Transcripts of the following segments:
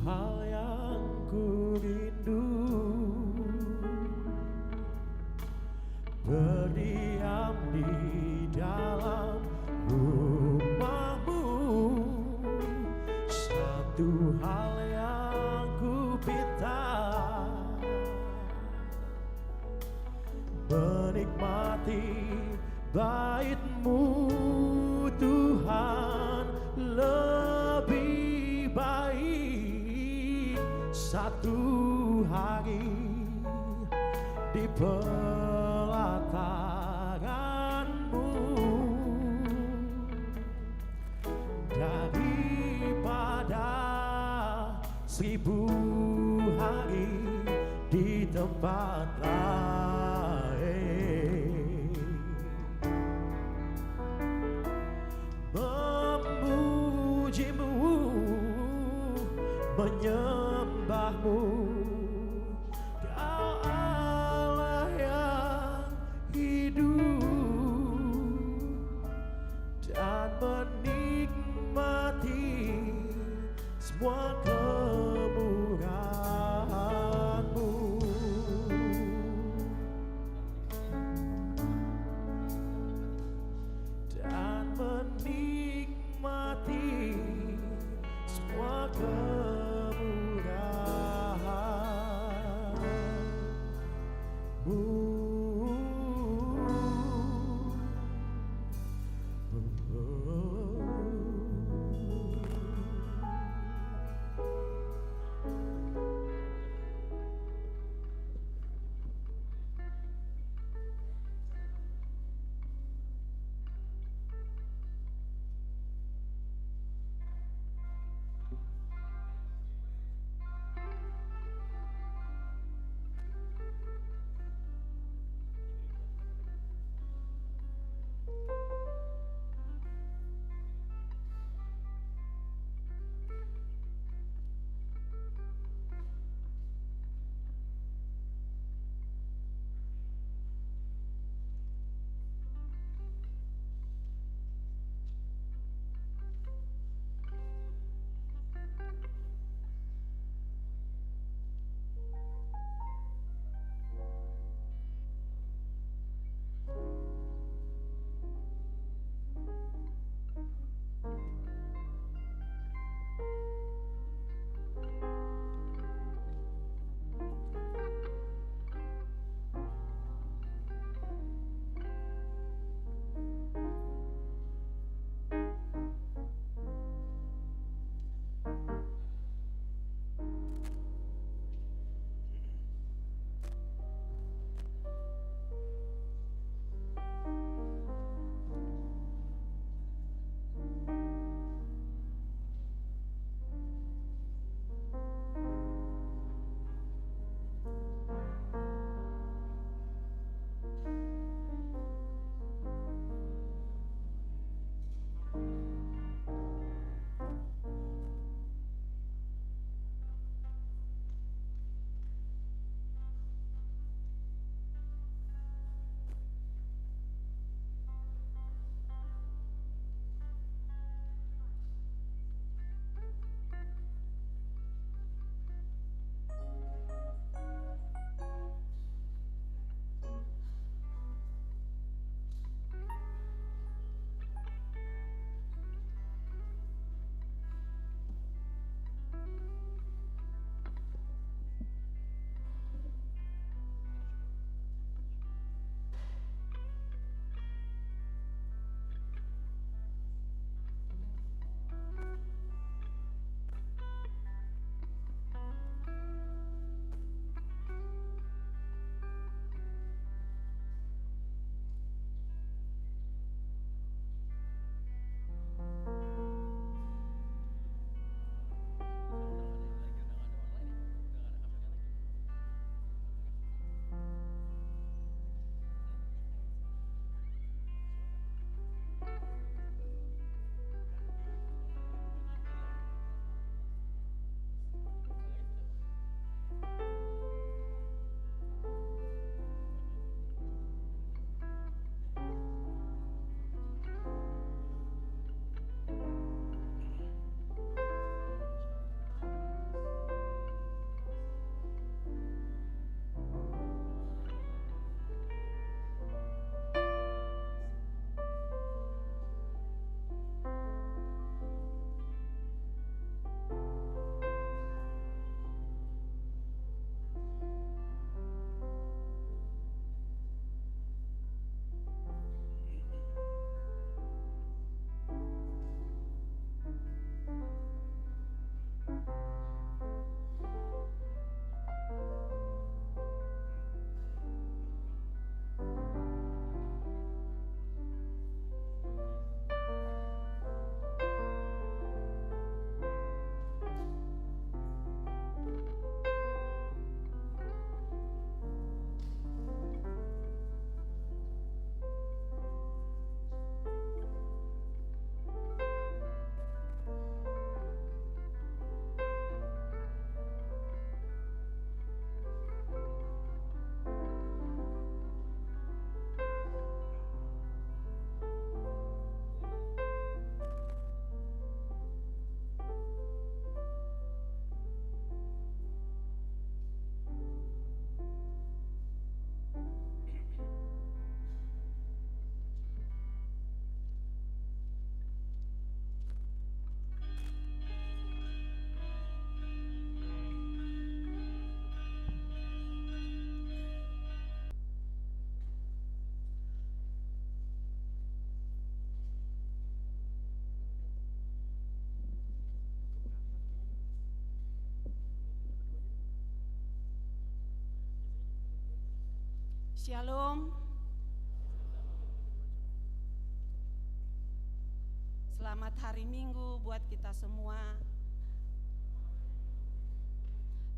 hal yang ku rindu, berdiam di dalam rumahmu. Satu hal yang ku pinta, menikmati bait-Mu Tuhan. Lebih baik satu hari di pelataran-Mu daripada 1000 hari di tempat lain. Memuji-Mu, menyembah-Mu, Kau Allah yang hidup, dan menikmati semua kemurahan-Mu. Dan menikmati semua kemurahan-Mu. Shalom. Selamat hari Minggu buat kita semua.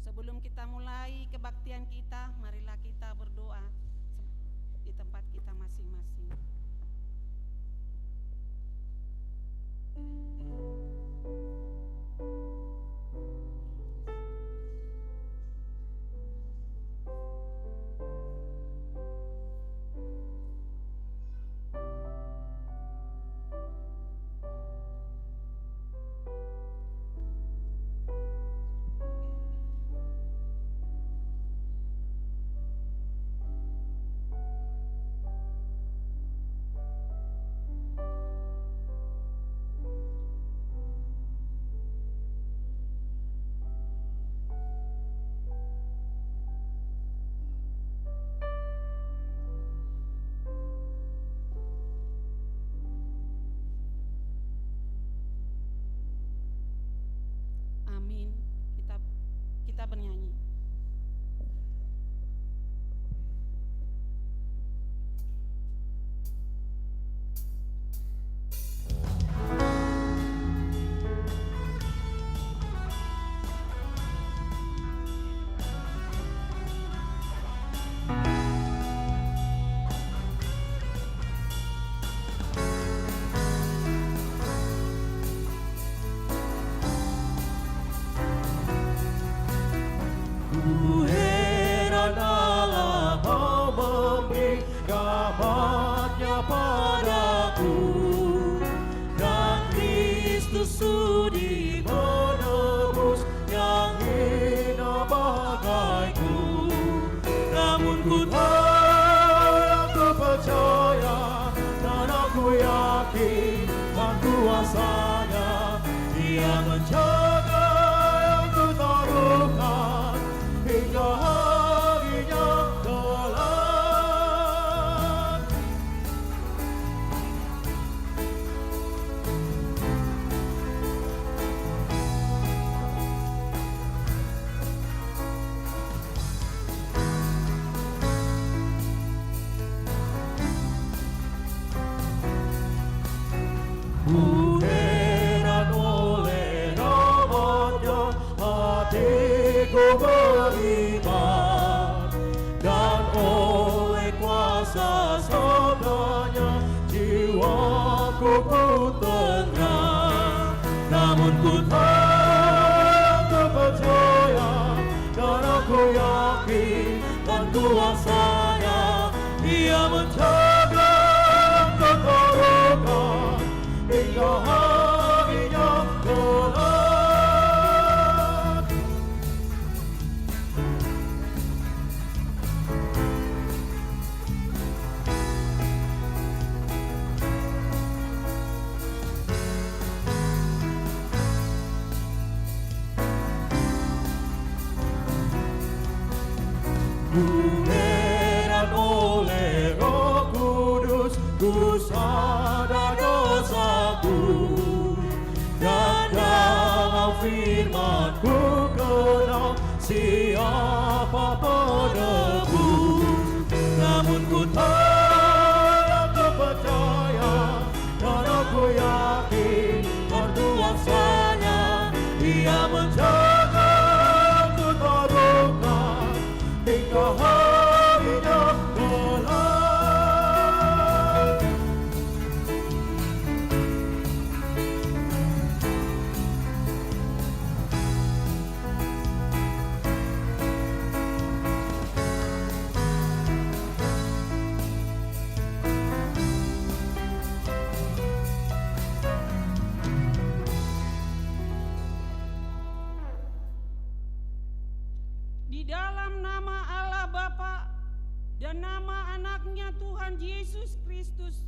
Sebelum kita mulai kebaktian kita, marilah kita berdoa di tempat kita masing-masing. Amin. Kita bernyanyi. Heran Allah mau memberi rahmat-Nya padaku, dan Kristus sudi menebus yang hina bagaiku. Namun ku tahu, aku percaya, dan aku yakin dan kuasanya Dia menjaga yang ku taruhkan hingga harinya kelak. Ku heran oleh rahmat-Nya, hatiku beriman, dan oleh kuasa sabda-Nya jiwaku pun tenang. Namun ku tahu, percaya, dan aku yakin dan kuasanya Dia menjaga keturunan hingga harinya kelak. Ku heran oleh Roh Kudus, ku sadar dosaku, dan dalam firman-Ku kenal siapa penebus. Namun ku tahu, aku percaya, dan aku yakin dan kuasanya Dia menjaga keturunan hingga harinya kelak. Di dalam nama Allah Bapa dan nama Anaknya Tuhan Yesus Kristus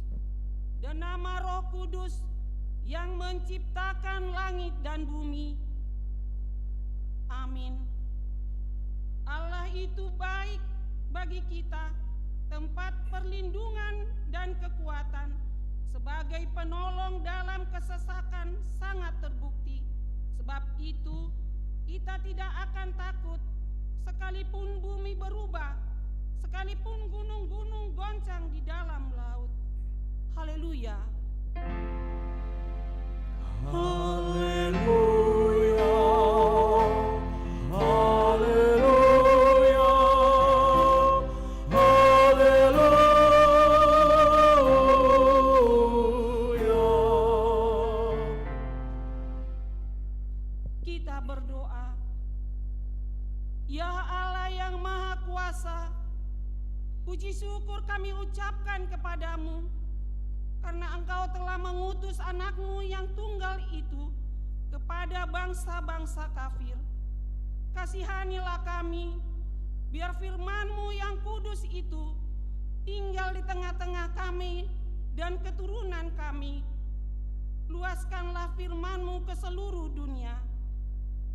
dan nama Roh Kudus yang menciptakan langit dan bumi. Amin. Allah itu baik bagi kita, tempat perlindungan dan kekuatan, sebagai penolong dalam kesesakan sangat terbukti. Sebab itu kita tidak akan takut, sekalipun bumi berubah, sekalipun gunung bergoncang di dalam laut. Haleluya. Haleluya, haleluya, haleluya. Kita berdoa. Ya Allah yang Maha Kuasa, puji syukur kami ucapkan kepadamu karena Engkau telah mengutus anak-Mu yang tunggal itu kepada bangsa-bangsa kafir. Kasihanilah kami, biar firman-Mu yang kudus itu tinggal di tengah-tengah kami dan keturunan kami. Luaskanlah firman-Mu ke seluruh dunia,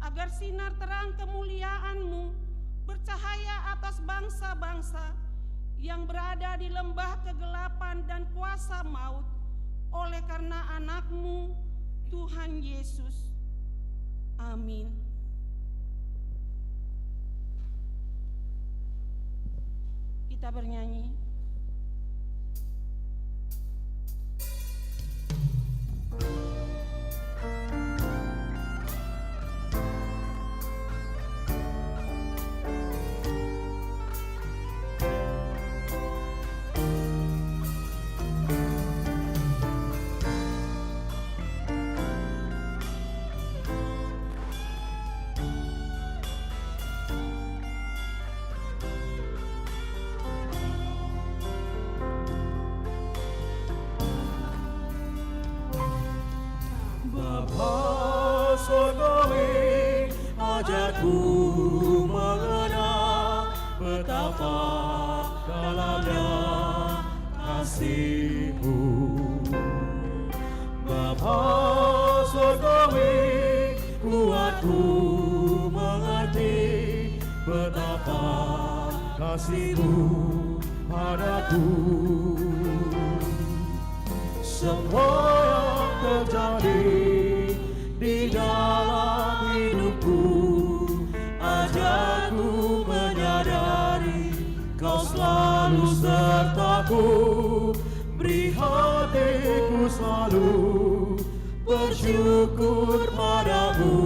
agar sinar terang kemuliaan-Mu bercahaya atas bangsa-bangsa yang berada di lembah kegelapan dan kuasa maut, oleh karena anak-Mu, Tuhan Yesus. Amin. Kita bernyanyi. Bapa surgawi, ajarku mengenal betapa dalamnya kasih-Mu. Bapa surgawi, kuatku mengerti betapa kasih-Mu padaku. Semua yang terjadi di dalam hidupku, ajarku menyadari Kau selalu sertaku. Beri hatiku selalu bersyukur padamu,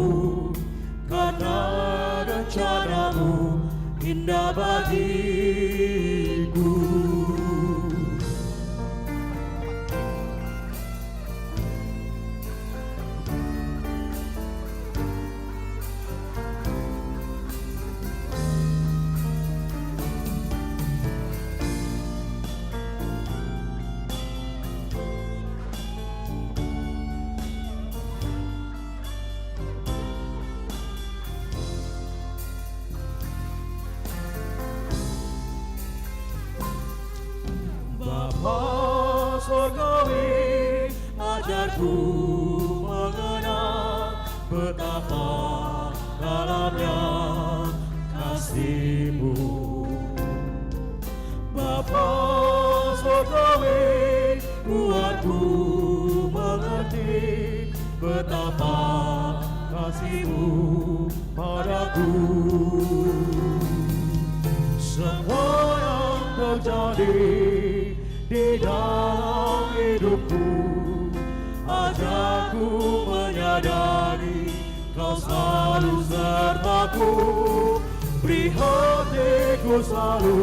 karena rencana-Mu indah bagiku. Bapa surgawi, ajarku mengenal betapa dalamnya kasih-Mu. Bapa surgawi, kuatku mengerti betapa kasih-Mu padaku. Semua yang terjadi di dalam hidupku, ajarku menyadari Kau selalu sertaku. Beri hatiku selalu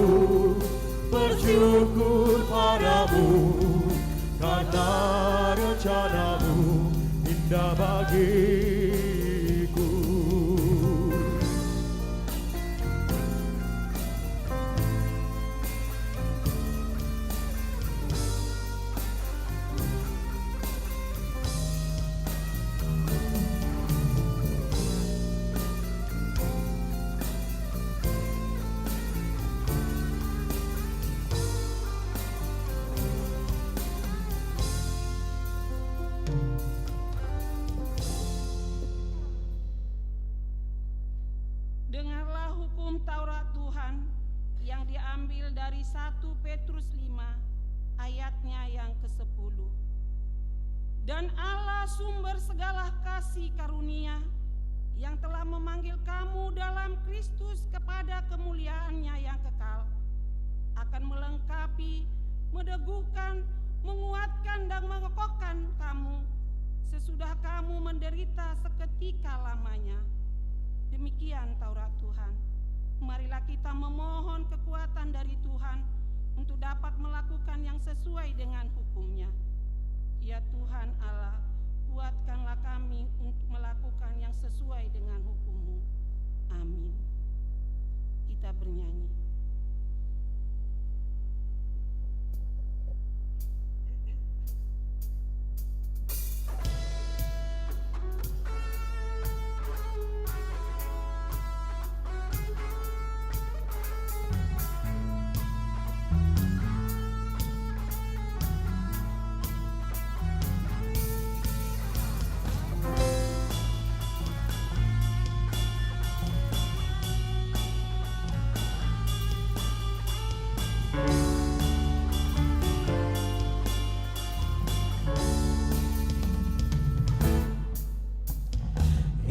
bersyukur padamu, karena rencana-Mu indah bagiku. Dengarlah hukum Taurat Tuhan yang diambil dari 1 Petrus 5 ayatnya yang ke-10. Dan Allah sumber segala kasih karunia yang telah memanggil kamu dalam Kristus kepada kemuliaan-Nya yang kekal, akan melengkapi meneguhkan, menguatkan dan mengokohkan kamu sesudah kamu menderita seketika lamanya. Demikian Taurat Tuhan. Marilah kita memohon kekuatan dari Tuhan untuk dapat melakukan yang sesuai dengan hukum-Nya. Ya Tuhan Allah, kuatkanlah kami untuk melakukan yang sesuai dengan hukum-Mu. Amin. Kita bernyanyi.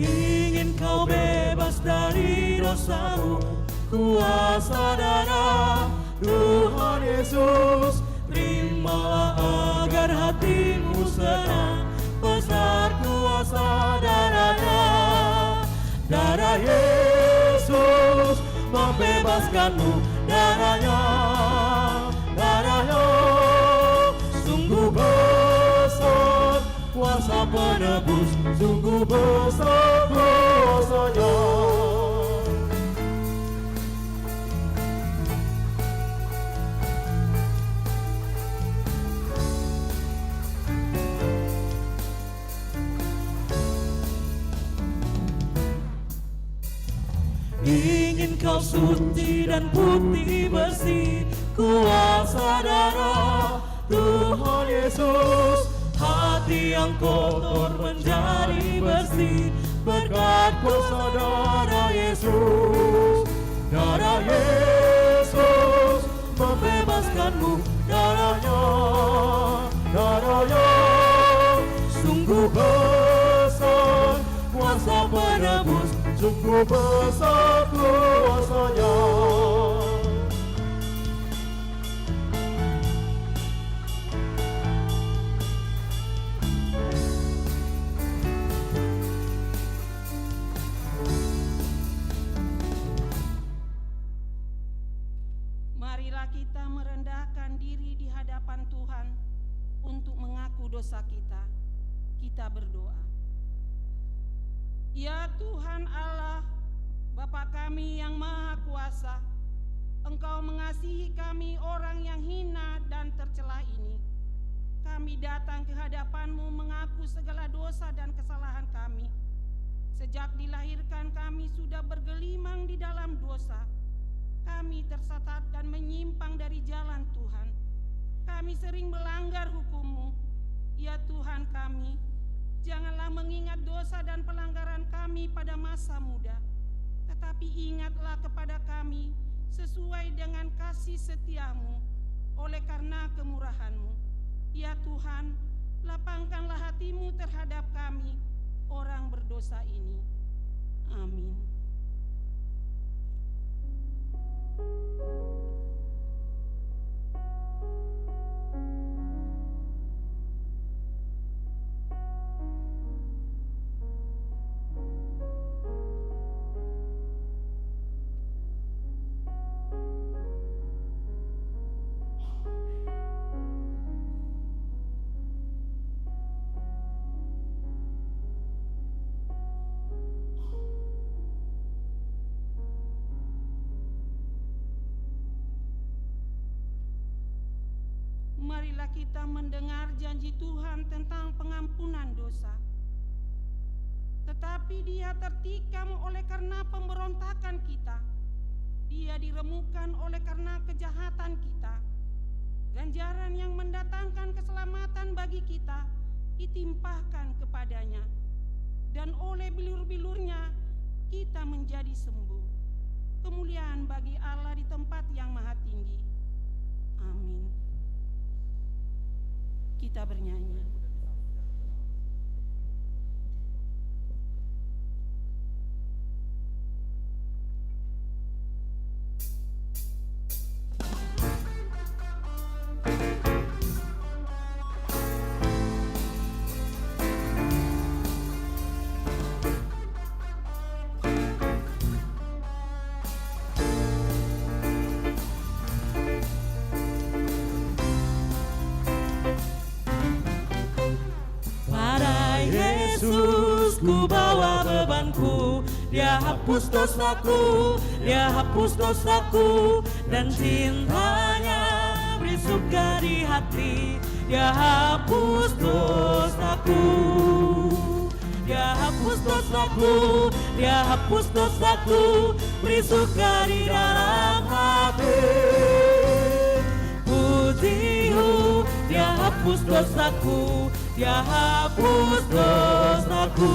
Ingin kau bebas dari dosamu, kuasa darah Tuhan Yesus. Terimalah agar hatimu senang, besar kuasa darah-Nya. Darah Yesus membebaskanmu, darah-Nya, darah-Nya sungguh besar kuasa penebus, sungguh besar kuasa-Nya. Ingin kau suci dan putih bersih, kuasa darah Tuhan Yesus. Hati yang kotor menjadi bersih berkat kuasa darah Yesus. Darah Yesus membebaskanmu, darah-Nya, darah-Nya sungguh besar kuasa penebus, sungguh besar kuasa-Nya. Marilah kita merendahkan diri di hadapan Tuhan untuk mengaku dosa kita. Kita berdoa. Ya Tuhan Allah, Bapa kami yang Maha Kuasa, Engkau mengasihi kami orang yang hina dan tercela ini. Kami datang ke hadapan-Mu mengaku segala dosa dan kesalahan kami. Sejak dilahirkan kami sudah bergelimang di dalam dosa. Kami tersesat dan menyimpang dari jalan Tuhan. Kami sering melanggar hukum-Mu. Ya Tuhan kami, janganlah mengingat dosa dan pelanggaran kami pada masa muda, tetapi ingatlah kepada kami sesuai dengan kasih setia-Mu oleh karena kemurahan-Mu. Ya Tuhan, lapangkanlah hati-Mu terhadap kami, orang berdosa ini. Amin. Marilah kita mendengar janji Tuhan tentang pengampunan dosa. Tetapi Dia tertikam oleh karena pemberontakan kita. Dia diremukkan oleh karena kejahatan kita. Ganjaran yang mendatangkan keselamatan bagi kita ditimpahkan kepadanya. Dan oleh bilur-bilurnya kita menjadi sembuh. Kemuliaan bagi Allah di tempat yang maha tinggi. Amin. Kita bernyanyi. ku bawa bebanku. Dia hapus dosaku, Dia hapus dosaku, dan cintanya beri suka di hati. Dia hapus dosaku, Dia hapus dosaku, Dia hapus dosaku, beri suka di dalam hati. Pujihu, Dia hapus dosaku, Dia hapus dosaku.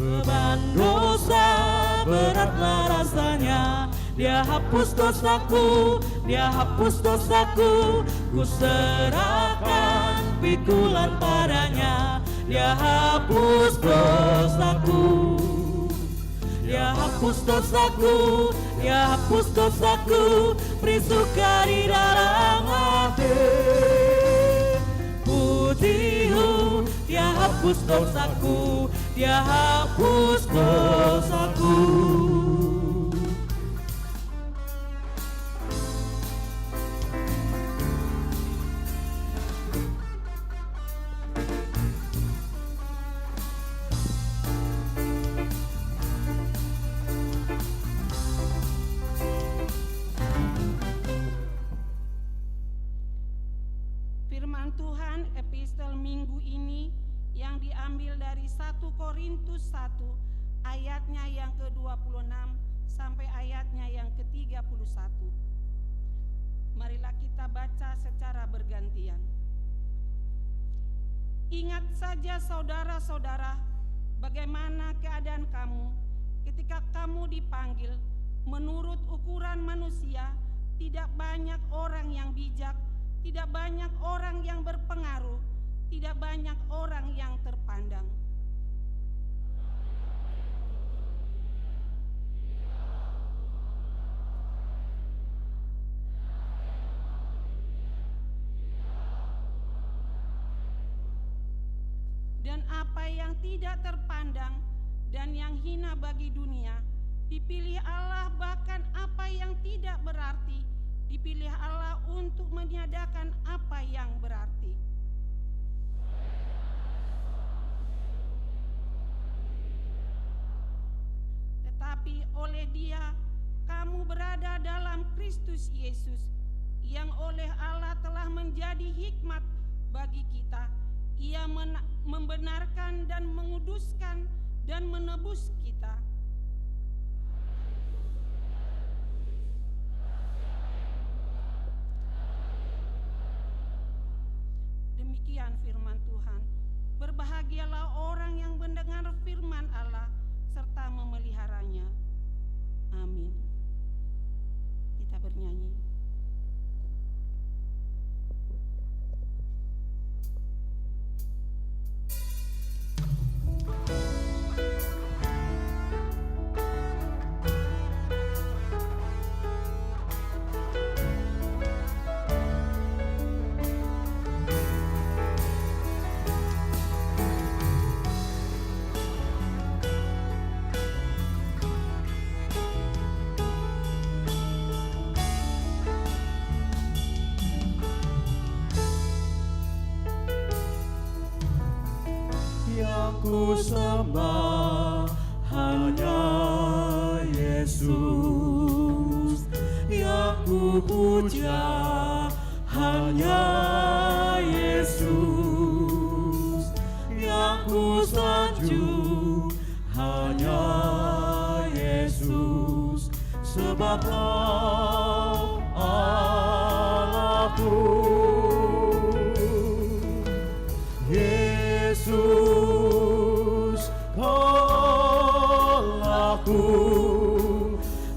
Beban dosa beratlah rasanya, Dia hapus dosaku, Dia hapus dosaku. Ku serahkan pikulan padanya, Dia hapus dosaku, Dia hapus dosaku, Dia hapus dosaku, beri suka di dalam hati. Pujihu, Dia hapus dosaku, Dia hapus dosaku. Firman Tuhan epistel minggu ini yang diambil dari 1 Korintus 1 ayatnya yang ke-26 sampai ayatnya yang ke-31. Marilah kita baca secara bergantian. Ingat saja saudara-saudara, bagaimana keadaan kamu ketika kamu dipanggil. Menurut ukuran manusia, tidak banyak orang yang bijak, tidak banyak orang yang berpengaruh, tidak banyak orang yang terpandang. Dan apa yang tidak terpandang dan yang hina bagi dunia, dipilih Allah, bahkan apa yang tidak berarti dipilih Allah untuk meniadakan apa yang berarti. Tetapi oleh Dia kamu berada dalam Kristus Yesus, yang oleh Allah telah menjadi hikmat bagi kita. Ia membenarkan dan menguduskan dan menebus kita. Demikian firman Tuhan. Berbahagialah orang yang mendengar firman Allah serta memeliharanya. Amin. Kita bernyanyi. Ku sembah hanya Yesus, yang ku puja hanya Yesus, yang ku sanjung hanya Yesus, sebab Kau Allahku. Yesus, Allahku.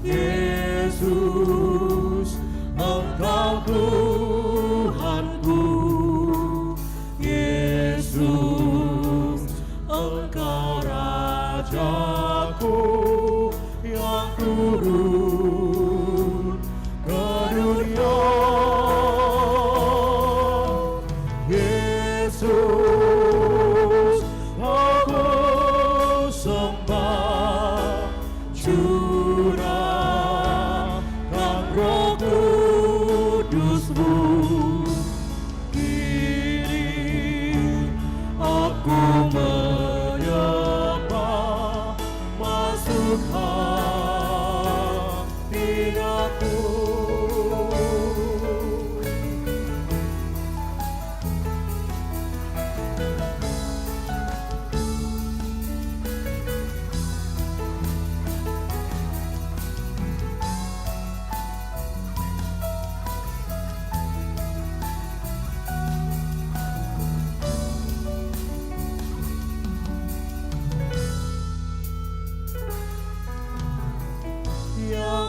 Yesus, Engkau Tuhanku. Yesus, Engkau Rajaku yang turun ke dunia. Yesus, aku sembah, curahkan Roh Kudus-Mu.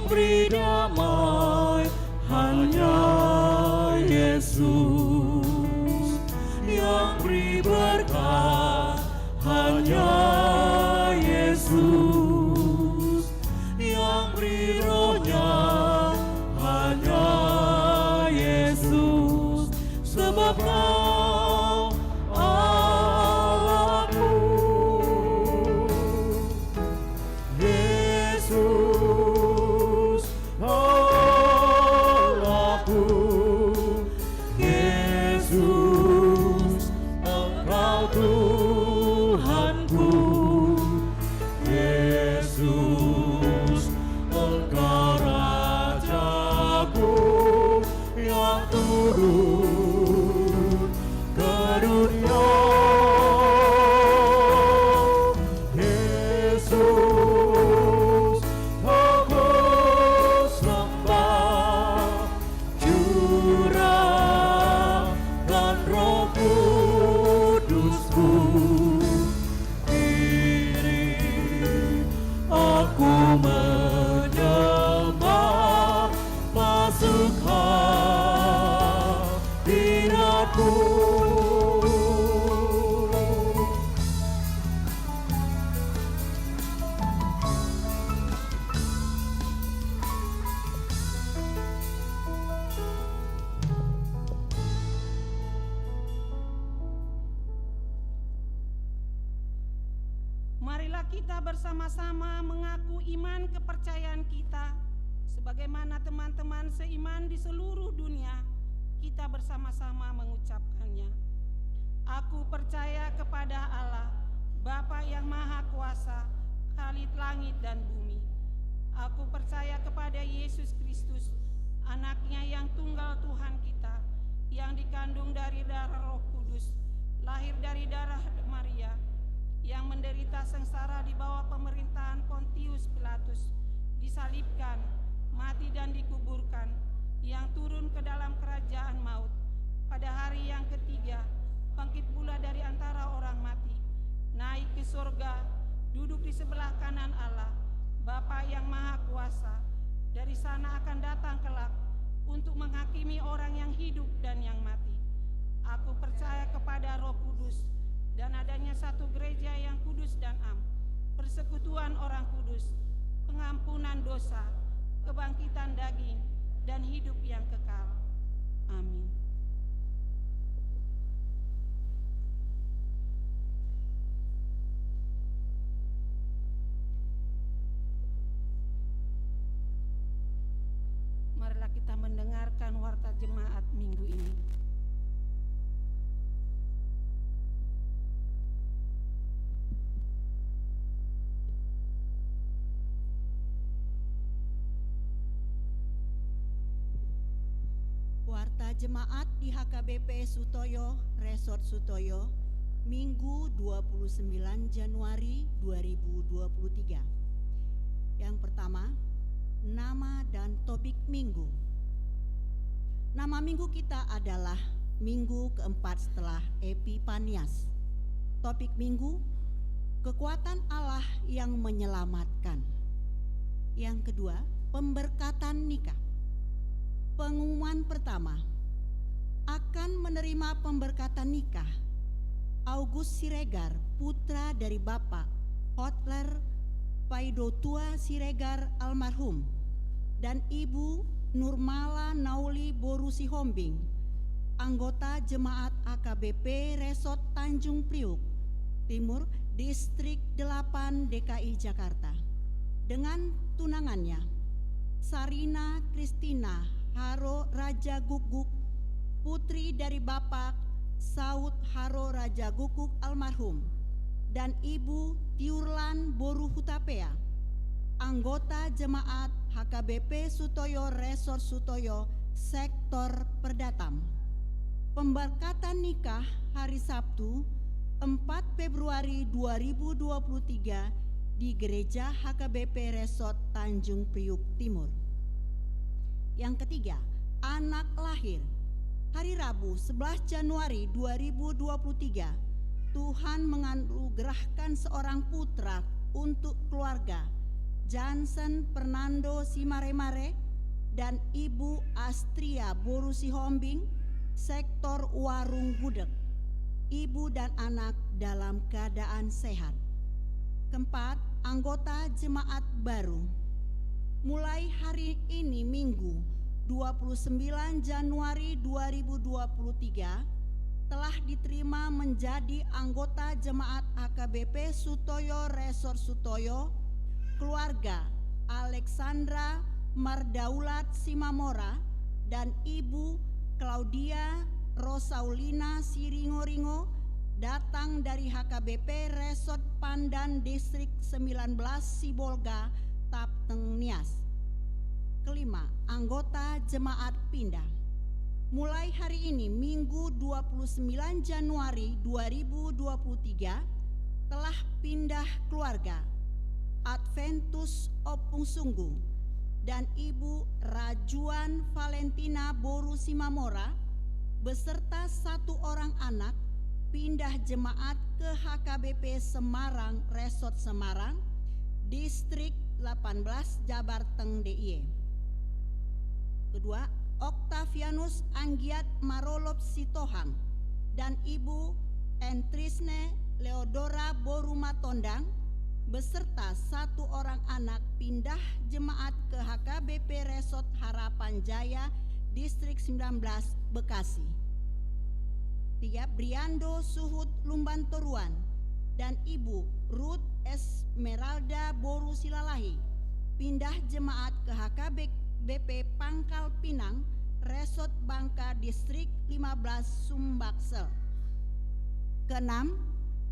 beri damai hanya Yesus, yang beri berkat hanya Yesus, yang beri rohnya hanya Yesus, sebab Kau Allahku. Yesus Allahku, Yesus Engkau Tuhanku, Yesus Engkau Rajaku yang turun ke dunia. Yesus aku sembah, curahkan Roh Kudus-Mu, diri aku menyembah, masuk hadirat-Mu. Marilah kita bersama-sama mengaku iman kepercayaan kita sebagaimana teman-teman seiman di seluruh dunia. Kita bersama-sama mengucapkannya. Aku percaya kepada Allah, Bapa yang Maha Kuasa, Khalid langit dan bumi. Aku percaya kepada Yesus Kristus, Anaknya yang tunggal Tuhan kita, yang dikandung dari darah Roh Kudus, lahir dari darah Maria, yang menderita sengsara di bawah pemerintahan Pontius Pilatus, disalibkan, mati dan dikuburkan, yang turun ke dalam kerajaan maut, pada hari yang ketiga, bangkit pula dari antara orang mati, naik ke surga, duduk di sebelah kanan Allah, Bapa yang Maha Kuasa, dari sana akan datang kelak, untuk menghakimi orang yang hidup dan yang mati. Aku percaya kepada Roh Kudus, dan adanya satu gereja yang kudus dan am, persekutuan orang kudus, pengampunan dosa, kebangkitan daging, dan hidup yang kekal. Amin. Marilah kita mendengarkan warta jemaat minggu ini. Warta jemaat di HKBP Sutoyo, Resort Sutoyo, Minggu 29 Januari 2023. Yang pertama, nama dan topik minggu. Nama minggu kita adalah minggu keempat setelah Epifanias. Topik minggu, kekuatan Allah yang menyelamatkan. Yang kedua, pemberkatan nikah. Pengumuman pertama, akan menerima pemberkatan nikah August Siregar, putra dari Bapak Hotler Paidotua Siregar almarhum, dan Ibu Nurmala Nauli Boru Sihombing, anggota Jemaat AKBP Resort Tanjung Priuk Timur, Distrik 8 DKI Jakarta. Dengan tunangannya, Sarina Kristina Haro Raja Guguk, putri dari Bapak Saud Haro Raja Guguk almarhum, dan Ibu Tiurlan Boru Hutapea, anggota Jemaat HKBP Sutoyo Resort Sutoyo Sektor Perdatam. Pemberkatan nikah hari Sabtu 4 Februari 2023 di Gereja HKBP Resort Tanjung Priuk Timur. Yang ketiga, anak lahir. Hari Rabu 11 Januari 2023, Tuhan menganugerahkan seorang putra untuk keluarga Jansen Fernando Simaremare, dan Ibu Astria Boru Sihombing, sektor Warung Gudeg. Ibu dan anak dalam keadaan sehat. Keempat, anggota jemaat baru. Mulai hari ini Minggu 29 Januari 2023 telah diterima menjadi anggota jemaat HKBP Sutoyo Resort Sutoyo, keluarga Alexandra Mardaulat Simamora dan Ibu Claudia Rosaulina Siringo-Ringo, datang dari HKBP Resort Pandan Distrik 19 Sibolga, Tapteng Nias. Kelima, anggota jemaat pindah. Mulai hari ini Minggu 29 Januari 2023 telah pindah keluarga Adventus Opung Sunggu dan Ibu Rajuan Valentina Boru Simamora beserta 1 orang anak pindah jemaat ke HKBP Semarang Resort Semarang, Distrik 18 Jabar Teng DIY. Kedua, Octavianus Anggiat Marolop Sitohang dan Ibu Entrisne Leodora Boruma Tondang beserta 1 orang anak pindah jemaat ke HKBP Resort Harapan Jaya, Distrik 19 Bekasi. 3, Briando Suhut Lumbantoruan dan Ibu Ruth Esmeralda Boru Silalahi pindah jemaat ke HKBP Pangkal Pinang, Resort Bangka, Distrik 15 Sumbaksel. Keenam,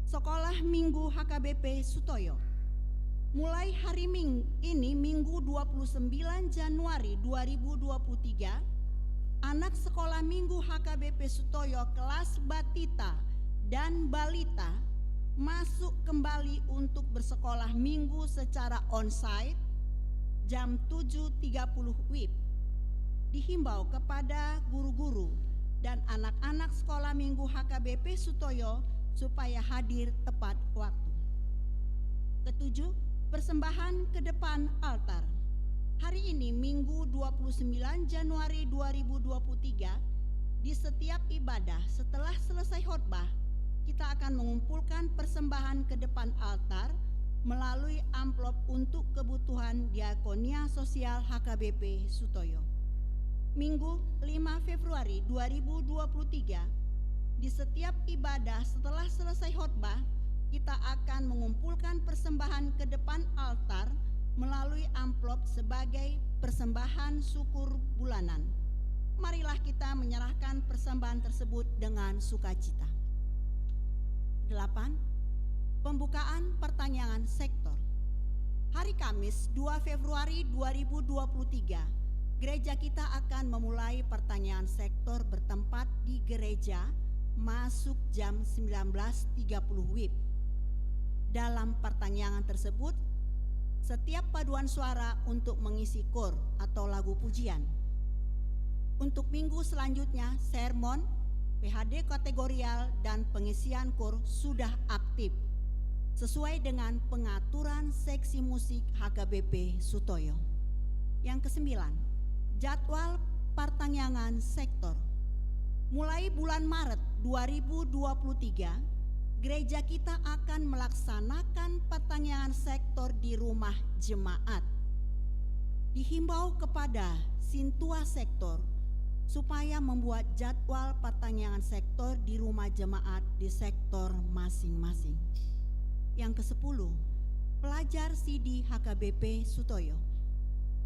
Sekolah Minggu HKBP Sutoyo. Mulai hari ini Minggu 29 Januari 2023, anak sekolah Minggu HKBP Sutoyo kelas Batita dan Balita masuk kembali untuk bersekolah minggu secara onsite jam 7.30 WIB. Dihimbau kepada guru-guru dan anak-anak sekolah minggu HKBP Sutoyo supaya hadir tepat waktu. Ketujuh, persembahan ke depan altar. Hari ini Minggu 29 Januari 2023, di setiap ibadah setelah selesai khotbah, kita akan mengumpulkan persembahan ke depan altar melalui amplop untuk kebutuhan Diakonia Sosial HKBP Sutoyo. Minggu 5 Februari 2023, di setiap ibadah setelah selesai khotbah, kita akan mengumpulkan persembahan ke depan altar melalui amplop sebagai persembahan syukur bulanan. Marilah kita menyerahkan persembahan tersebut dengan sukacita. 8. Pembukaan pertanyaan sektor. Hari Kamis 2 Februari 2023, gereja kita akan memulai pertanyaan sektor bertempat di gereja masuk jam 19.30 WIB. Dalam pertanyaan tersebut, setiap paduan suara untuk mengisi kor atau lagu pujian. Untuk minggu selanjutnya, sermon, PHD kategorial, dan pengisian kor sudah aktif sesuai dengan pengaturan seksi musik HKBP Sutoyo. Yang kesembilan, jadwal pertanyaan sektor. Mulai bulan Maret 2023, gereja kita akan melaksanakan pertanyaan sektor di rumah jemaat. Dihimbau kepada sintua sektor supaya membuat jadwal pertanyaan sektor di rumah jemaat di sektor masing-masing. Yang ke-10, pelajar CD HKBP Sutoyo.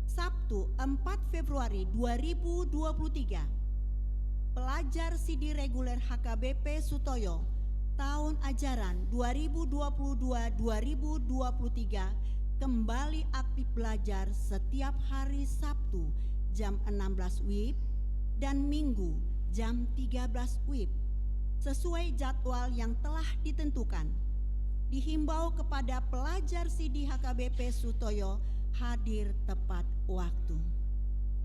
Sabtu 4 Februari 2023, pelajar CD reguler HKBP Sutoyo tahun ajaran 2022-2023 kembali aktif belajar setiap hari Sabtu jam 16 WIB dan Minggu jam 13 WIB sesuai jadwal yang telah ditentukan. Dihimbau kepada pelajar CD HKBP Sutoyo hadir tepat waktu.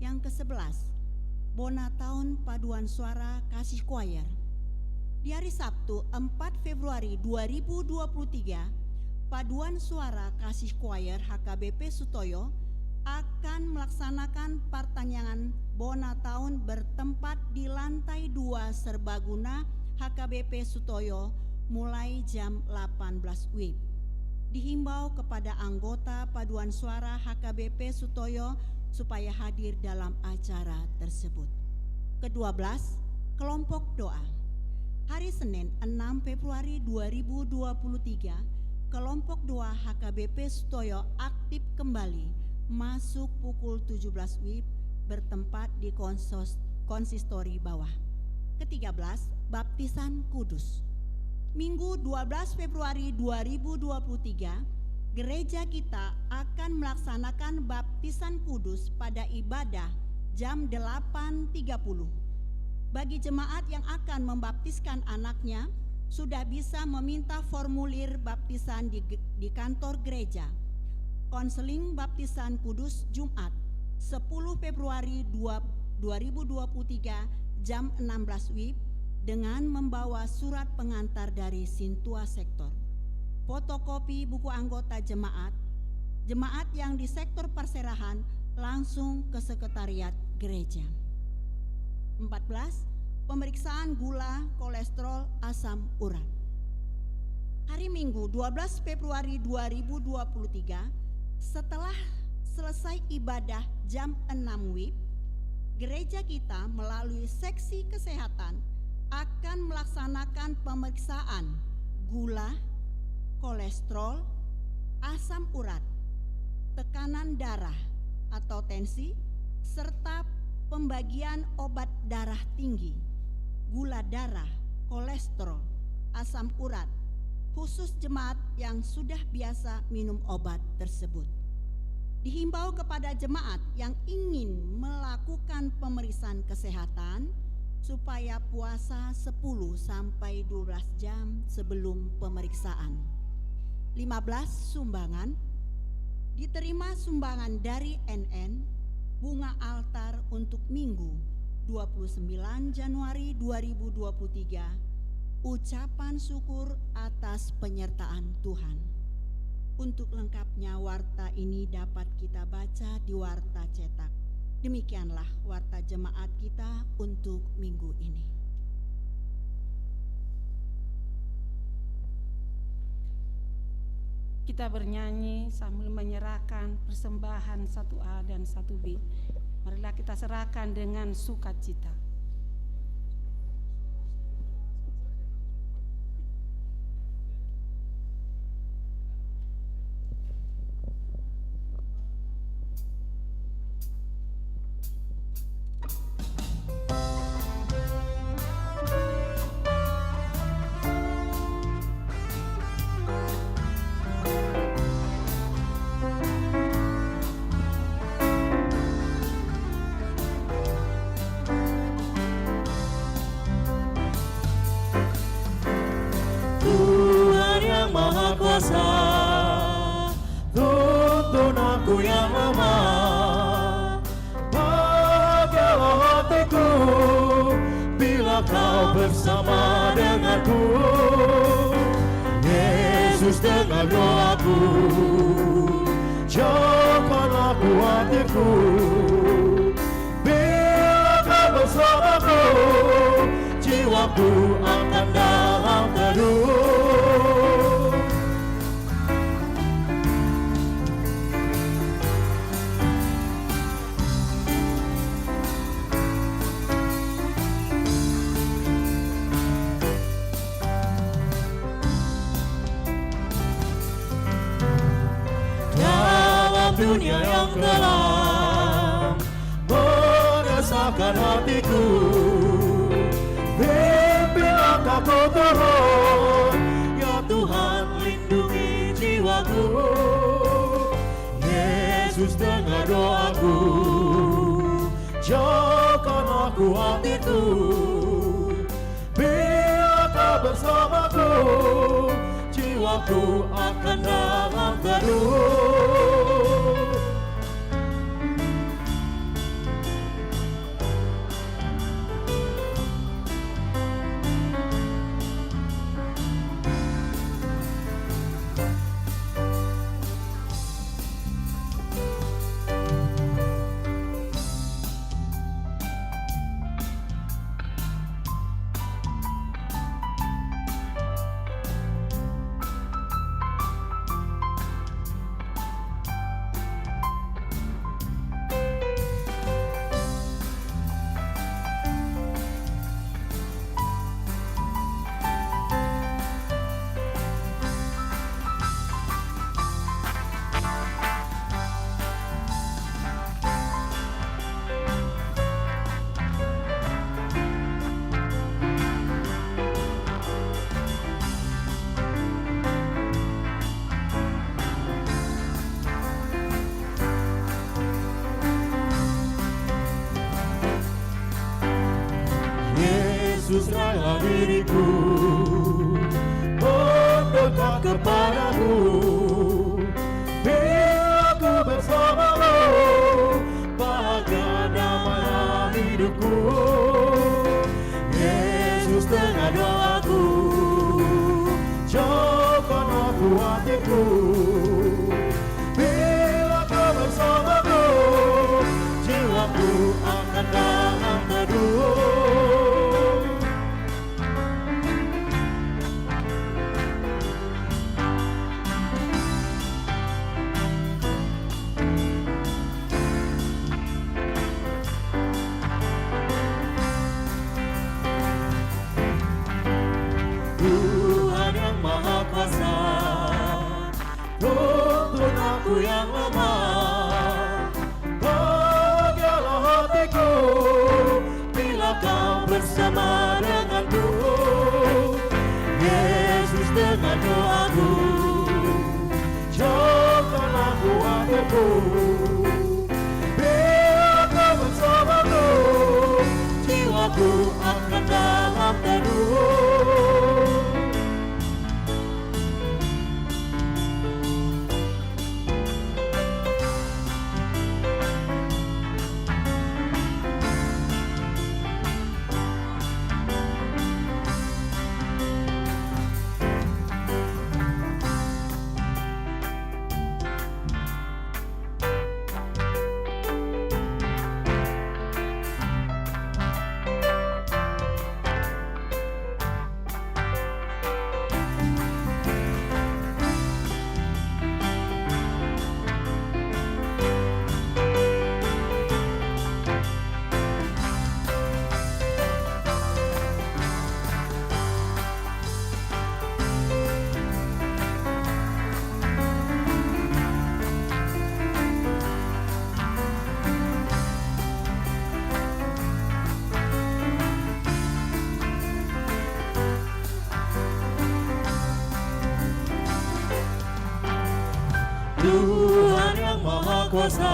Yang ke-11, Bona Tahun Paduan Suara Kasih Choir. Di hari Sabtu 4 Februari 2023, Paduan Suara Kasih Choir HKBP Sutoyo akan melaksanakan pertanyaan Bona Tahun bertempat di lantai 2 Serbaguna HKBP Sutoyo mulai jam 18 WIB. Dihimbau kepada anggota Paduan Suara HKBP Sutoyo supaya hadir dalam acara tersebut. Ke-12, kelompok doa. Hari Senin 6 Februari 2023, kelompok doa HKBP Sutoyo aktif kembali masuk pukul 17 WIB bertempat di konsistori bawah. Ke-13, baptisan kudus. Minggu 12 Februari 2023, gereja kita akan melaksanakan baptisan kudus pada ibadah jam 8.30. Bagi jemaat yang akan membaptiskan anaknya, sudah bisa meminta formulir baptisan di kantor gereja. Konseling baptisan kudus Jumat 10 Februari 2023 jam 16 WIB dengan membawa surat pengantar dari Sintua Sektor. Fotokopi buku anggota jemaat yang di sektor perserahan langsung ke sekretariat gereja. 14. Pemeriksaan gula, kolesterol, asam urat. Hari Minggu 12 Februari 2023, setelah selesai ibadah jam 6 WIB, gereja kita melalui seksi kesehatan akan melaksanakan pemeriksaan gula, kolesterol, asam urat, tekanan darah atau tensi, serta pembagian obat darah tinggi, gula darah, kolesterol, asam urat, khusus jemaat yang sudah biasa minum obat tersebut. Dihimbau kepada jemaat yang ingin melakukan pemeriksaan kesehatan supaya puasa 10 sampai 12 jam sebelum pemeriksaan. 15. Sumbangan. Diterima sumbangan dari NN bunga altar untuk Minggu 29 Januari 2023, ucapan syukur atas penyertaan Tuhan. Untuk lengkapnya warta ini dapat kita baca di warta cetak. Demikianlah warta jemaat kita untuk minggu ini. Kita bernyanyi sambil menyerahkan persembahan 1A dan 1B. Marilah kita serahkan dengan sukacita. Maha Kuasa, tuntun aku yang lemah. Bahagialah hatiku bila kau bersama denganku. Yesus, dengar doaku, jauhkanlah khawatirku. Bila kau bersamaku, jiwaku akan dalam teduh. Dunia yang gelap meresahkan hatiku, bimbinglah aku turun, ya Tuhan lindungi jiwaku. Yesus, dengar doaku, jauhkan aku hatiku. Bila kau bersamaku, jiwaku akan dalam teduh. Yesus rela diriku mendekat kepadamu. Bila aku bersamamu, bahagia damai hidupku. Yesus dengar doaku, jauhkan aku hatiku. Bila kau bersamaku, jiwaku akan dalam teduh. Tuhan yang Maha Kuasa, tuntun aku yang lemah. Bahagialah hatiku bila kau bersama denganku. Yesus dengar doaku, jauhkan aku hatiku. Bila kau bersamaku, jiwaku akan dalam teduh. Tuhan yang Maha Kuasa,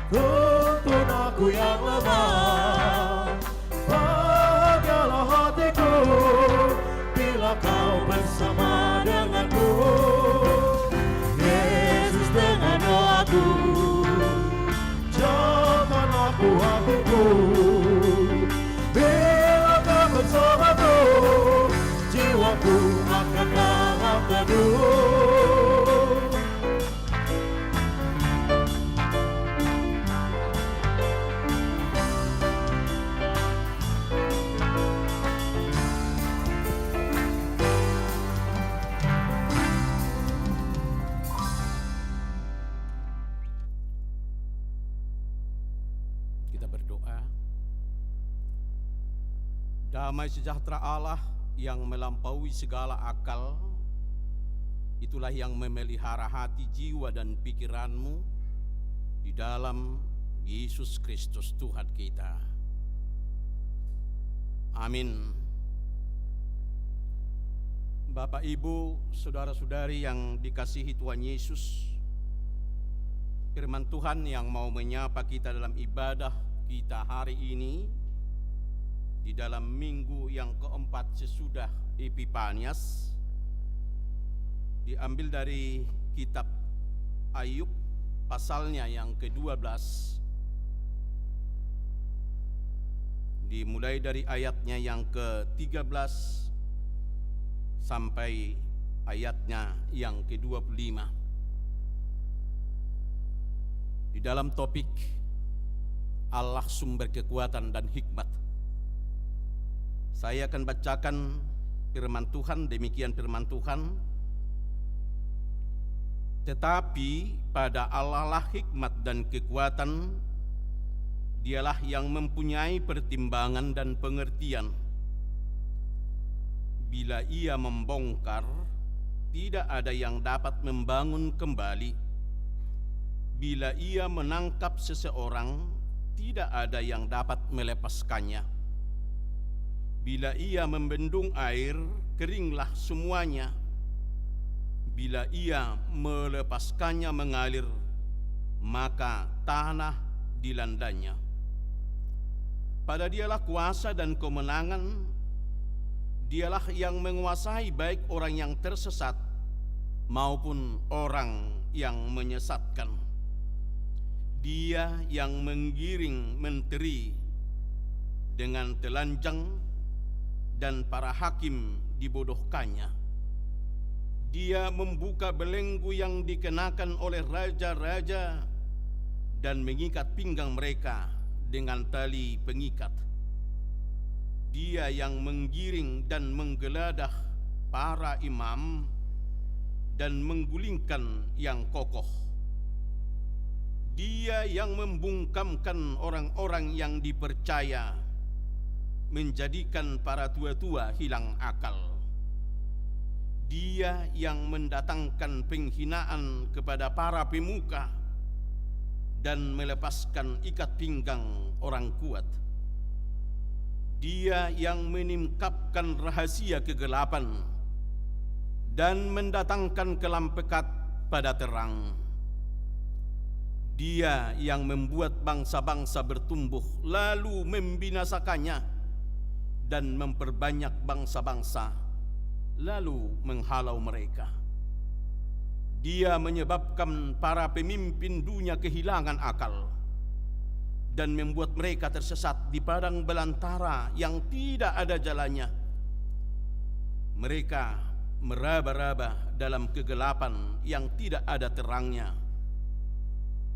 tuntun aku yang lemah. Bahagialah hatiku bila kau bersama denganku. Yesus dengar doaku, jauhkan aku hatiku. Bila kau bersamaku, jiwaku akan dalam teduh. Damai sejahtera Allah yang melampaui segala akal, itulah yang memelihara hati, jiwa, dan pikiranmu di dalam Yesus Kristus Tuhan kita. Amin. Bapak, Ibu, saudara-saudari yang dikasihi Tuhan Yesus, firman Tuhan yang mau menyapa kita dalam ibadah kita hari ini di dalam minggu yang keempat sesudah Epifanias diambil dari kitab Ayub pasalnya yang ke-12, dimulai dari ayatnya yang ke-13 sampai ayatnya yang ke-25. Di dalam topik Allah sumber kekuatan dan hikmat, saya akan bacakan firman Tuhan. Demikian firman Tuhan. Tetapi pada Allah lah hikmat dan kekuatan, dialah yang mempunyai pertimbangan dan pengertian. Bila ia membongkar, tidak ada yang dapat membangun kembali. Bila ia menangkap seseorang, tidak ada yang dapat melepaskannya. Bila ia membendung air, keringlah semuanya. Bila ia melepaskannya mengalir, maka tanah dilandanya. Pada Dialah kuasa dan kemenangan. Dialah yang menguasai baik orang yang tersesat maupun orang yang menyesatkan. Dia yang menggiring menteri dengan telanjang dan para hakim dibodohkannya. Dia membuka belenggu yang dikenakan oleh raja-raja dan mengikat pinggang mereka dengan tali pengikat. Dia yang menggiring dan menggeledah para imam dan menggulingkan yang kokoh. Dia yang membungkamkan orang-orang yang dipercaya, menjadikan para tua-tua hilang akal. Dia yang mendatangkan penghinaan kepada para pemuka dan melepaskan ikat pinggang orang kuat. Dia yang meningkapkan rahasia kegelapan dan mendatangkan kelam pekat pada terang. Dia yang membuat bangsa-bangsa bertumbuh lalu membinasakannya dan memperbanyak bangsa-bangsa lalu menghalau mereka. Dia menyebabkan para pemimpin dunia kehilangan akal dan membuat mereka tersesat di padang belantara yang tidak ada jalannya. Mereka meraba-raba dalam kegelapan yang tidak ada terangnya,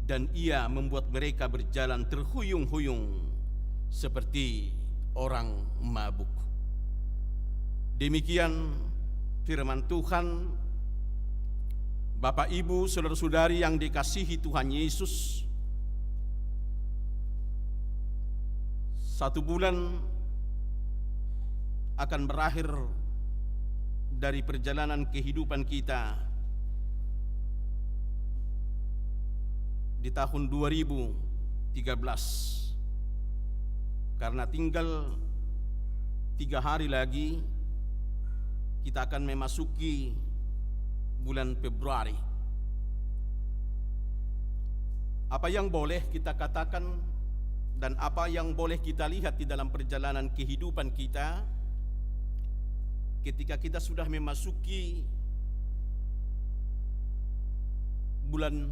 dan Ia membuat mereka berjalan terhuyung-huyung seperti orang mabuk. Demikian firman Tuhan. Bapak, Ibu, saudara-saudari yang dikasihi Tuhan Yesus, 1 bulan akan berakhir dari perjalanan kehidupan kita di tahun 2013. Karena tinggal 3 hari lagi kita akan memasuki bulan Februari. Apa yang boleh kita katakan dan apa yang boleh kita lihat di dalam perjalanan kehidupan kita ketika kita sudah memasuki bulan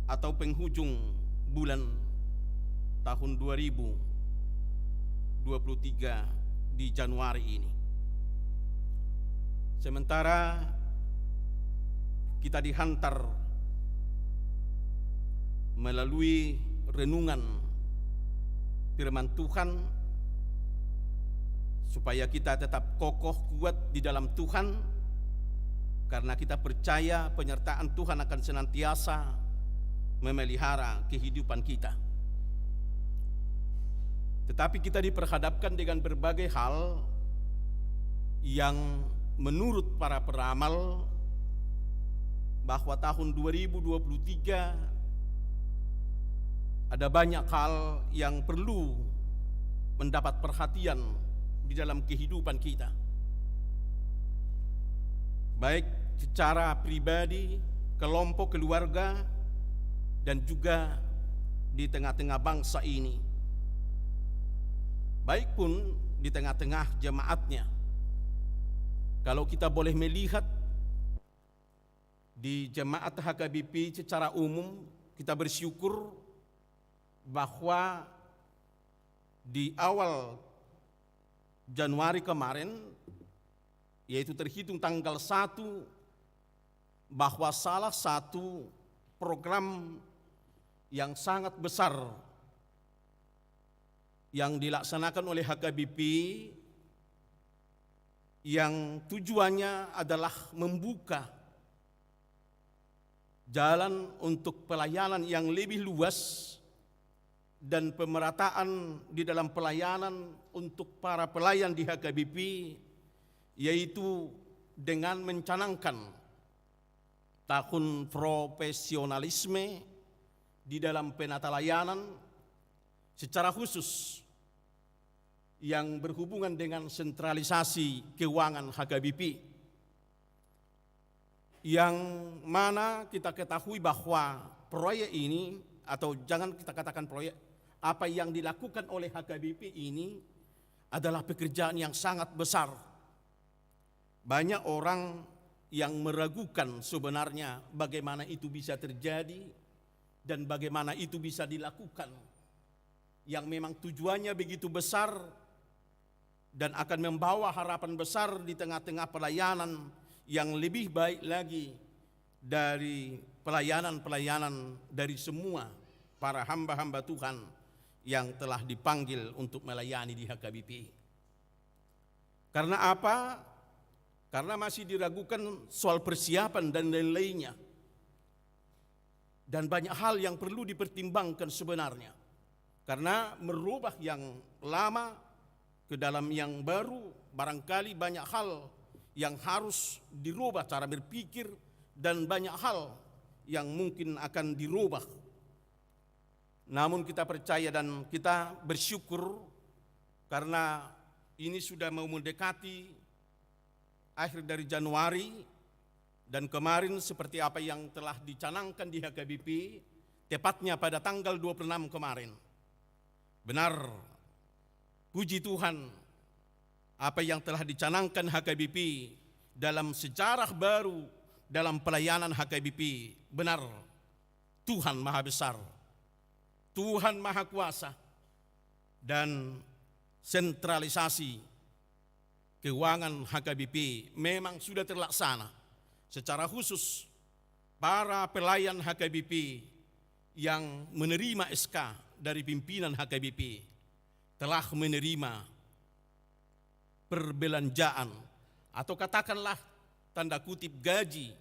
atau penghujung bulan tahun 2023 di Januari ini. Sementara kita dihantar melalui renungan firman Tuhan supaya kita tetap kokoh kuat di dalam Tuhan, karena kita percaya penyertaan Tuhan akan senantiasa memelihara kehidupan kita. Tetapi kita diperhadapkan dengan berbagai hal yang menurut para peramal bahwa tahun 2023 ada banyak hal yang perlu mendapat perhatian di dalam kehidupan kita, baik secara pribadi, kelompok, keluarga, dan juga di tengah-tengah bangsa ini, baik pun di tengah-tengah jemaatnya. Kalau kita boleh melihat di jemaat HKBP secara umum, kita bersyukur bahwa di awal Januari kemarin, yaitu terhitung tanggal 1, bahwa salah satu program yang sangat besar yang dilaksanakan oleh HKBP yang tujuannya adalah membuka jalan untuk pelayanan yang lebih luas dan pemerataan di dalam pelayanan untuk para pelayan di HKBP, yaitu dengan mencanangkan tahun profesionalisme di dalam penata layanan, secara khusus yang berhubungan dengan sentralisasi keuangan HKBP, yang mana kita ketahui bahwa proyek ini, atau jangan kita katakan proyek, apa yang dilakukan oleh HKBP ini adalah pekerjaan yang sangat besar. Banyak orang yang meragukan sebenarnya bagaimana itu bisa terjadi dan bagaimana itu bisa dilakukan, yang memang tujuannya begitu besar dan akan membawa harapan besar di tengah-tengah pelayanan yang lebih baik lagi dari pelayanan-pelayanan dari semua para hamba-hamba Tuhan yang telah dipanggil untuk melayani di HKBP. Karena apa? Karena masih diragukan soal persiapan dan lain-lainnya. Dan banyak hal yang perlu dipertimbangkan sebenarnya. Karena merubah yang lama ke dalam yang baru, barangkali banyak hal yang harus dirubah cara berpikir dan banyak hal yang mungkin akan dirubah. Namun kita percaya dan kita bersyukur karena ini sudah mau mendekati akhir dari Januari, dan kemarin seperti apa yang telah dicanangkan di HKBP, tepatnya pada tanggal 26 kemarin. Benar, puji Tuhan, apa yang telah dicanangkan HKBP dalam sejarah baru dalam pelayanan HKBP, benar, Tuhan Maha Besar, Tuhan Maha Kuasa, dan sentralisasi keuangan HKBP memang sudah terlaksana. Secara khusus para pelayan HKBP yang menerima SK dari pimpinan HKBP telah menerima perbelanjaan atau katakanlah tanda kutip gaji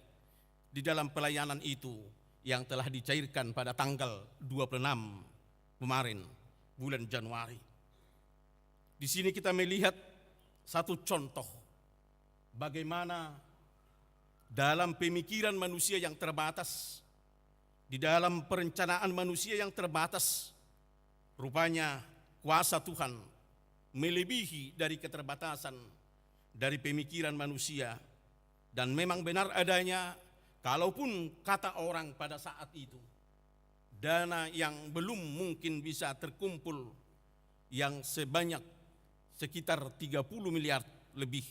di dalam pelayanan itu yang telah dicairkan pada tanggal 26 kemarin bulan Januari. Di sini kita melihat satu contoh bagaimana dalam pemikiran manusia yang terbatas, di dalam perencanaan manusia yang terbatas, rupanya kuasa Tuhan melebihi dari keterbatasan dari pemikiran manusia. Dan memang benar adanya, kalaupun kata orang pada saat itu, dana yang belum mungkin bisa terkumpul yang sebanyak sekitar 30 miliar lebih.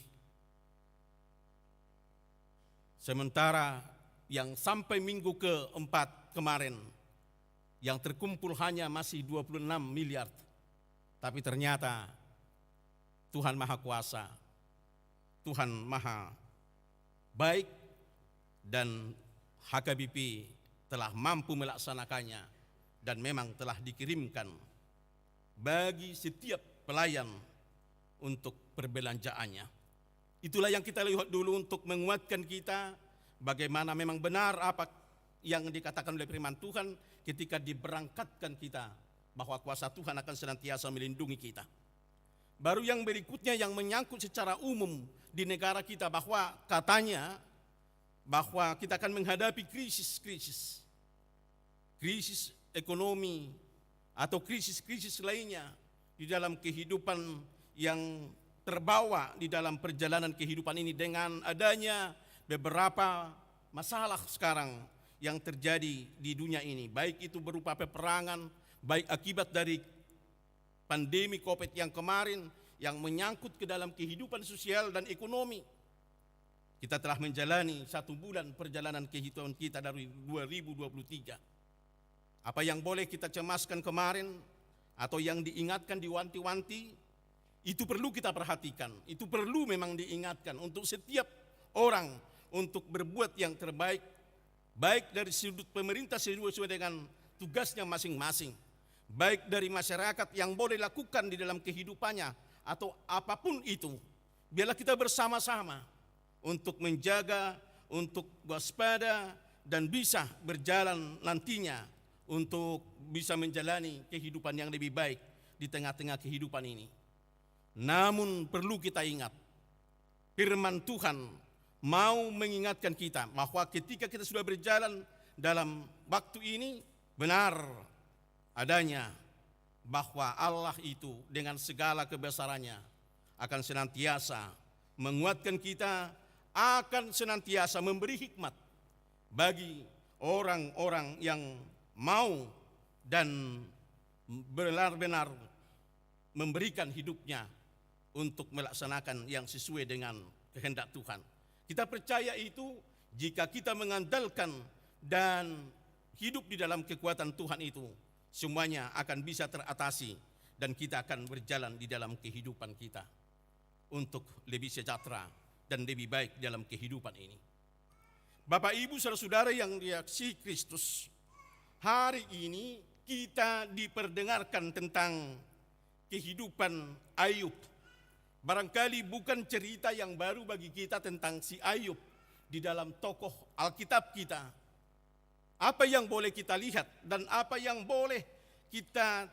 Sementara yang sampai minggu keempat kemarin yang terkumpul hanya masih 26 miliar. Tapi ternyata Tuhan Maha Kuasa, Tuhan Maha Baik, dan HKBP telah mampu melaksanakannya dan memang telah dikirimkan bagi setiap pelayan untuk perbelanjaannya. Itulah yang kita lihat dulu untuk menguatkan kita bagaimana memang benar apa yang dikatakan oleh firman Tuhan ketika diberangkatkan kita bahwa kuasa Tuhan akan senantiasa melindungi kita. Baru yang berikutnya yang menyangkut secara umum di negara kita bahwa katanya bahwa kita akan menghadapi krisis ekonomi atau krisis lainnya di dalam kehidupan yang terbawa di dalam perjalanan kehidupan ini dengan adanya beberapa masalah sekarang yang terjadi di dunia ini, baik itu berupa peperangan, baik akibat dari pandemi COVID yang kemarin yang menyangkut ke dalam kehidupan sosial dan ekonomi. Kita telah menjalani 1 bulan perjalanan kehidupan kita dari 2023. Apa yang boleh kita cemaskan kemarin atau yang diingatkan, diwanti-wanti, itu perlu kita perhatikan, itu perlu memang diingatkan untuk setiap orang untuk berbuat yang terbaik, baik dari sudut pemerintah sesuai dengan tugasnya masing-masing, baik dari masyarakat yang boleh lakukan di dalam kehidupannya atau apapun itu. Biarlah kita bersama-sama untuk menjaga, untuk waspada dan bisa berjalan nantinya untuk bisa menjalani kehidupan yang lebih baik di tengah-tengah kehidupan ini. Namun perlu kita ingat, firman Tuhan mau mengingatkan kita bahwa ketika kita sudah berjalan dalam waktu ini, benar adanya bahwa Allah itu dengan segala kebesarannya akan senantiasa menguatkan kita, akan senantiasa memberi hikmat bagi orang-orang yang mau dan benar-benar memberikan hidupnya untuk melaksanakan yang sesuai dengan kehendak Tuhan. Kita percaya itu jika kita mengandalkan dan hidup di dalam kekuatan Tuhan itu, semuanya akan bisa teratasi dan kita akan berjalan di dalam kehidupan kita untuk lebih sejahtera dan lebih baik dalam kehidupan ini. Bapak Ibu saudara-saudara yang dikasihi Kristus, hari ini kita diperdengarkan tentang kehidupan Ayub. Barangkali bukan cerita yang baru bagi kita tentang si Ayub di dalam tokoh Alkitab kita. Apa yang boleh kita lihat dan apa yang boleh kita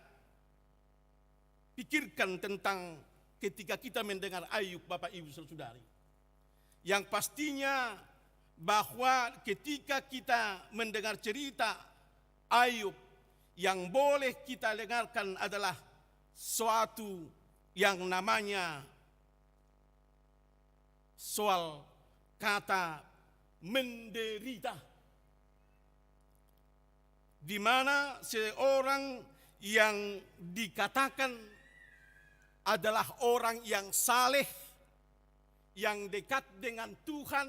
pikirkan tentang ketika kita mendengar Ayub, Bapak Ibu saudari. Yang pastinya bahwa ketika kita mendengar cerita Ayub, yang boleh kita dengarkan adalah suatu yang namanya soal kata menderita, di mana seorang yang dikatakan adalah orang yang saleh, yang dekat dengan Tuhan,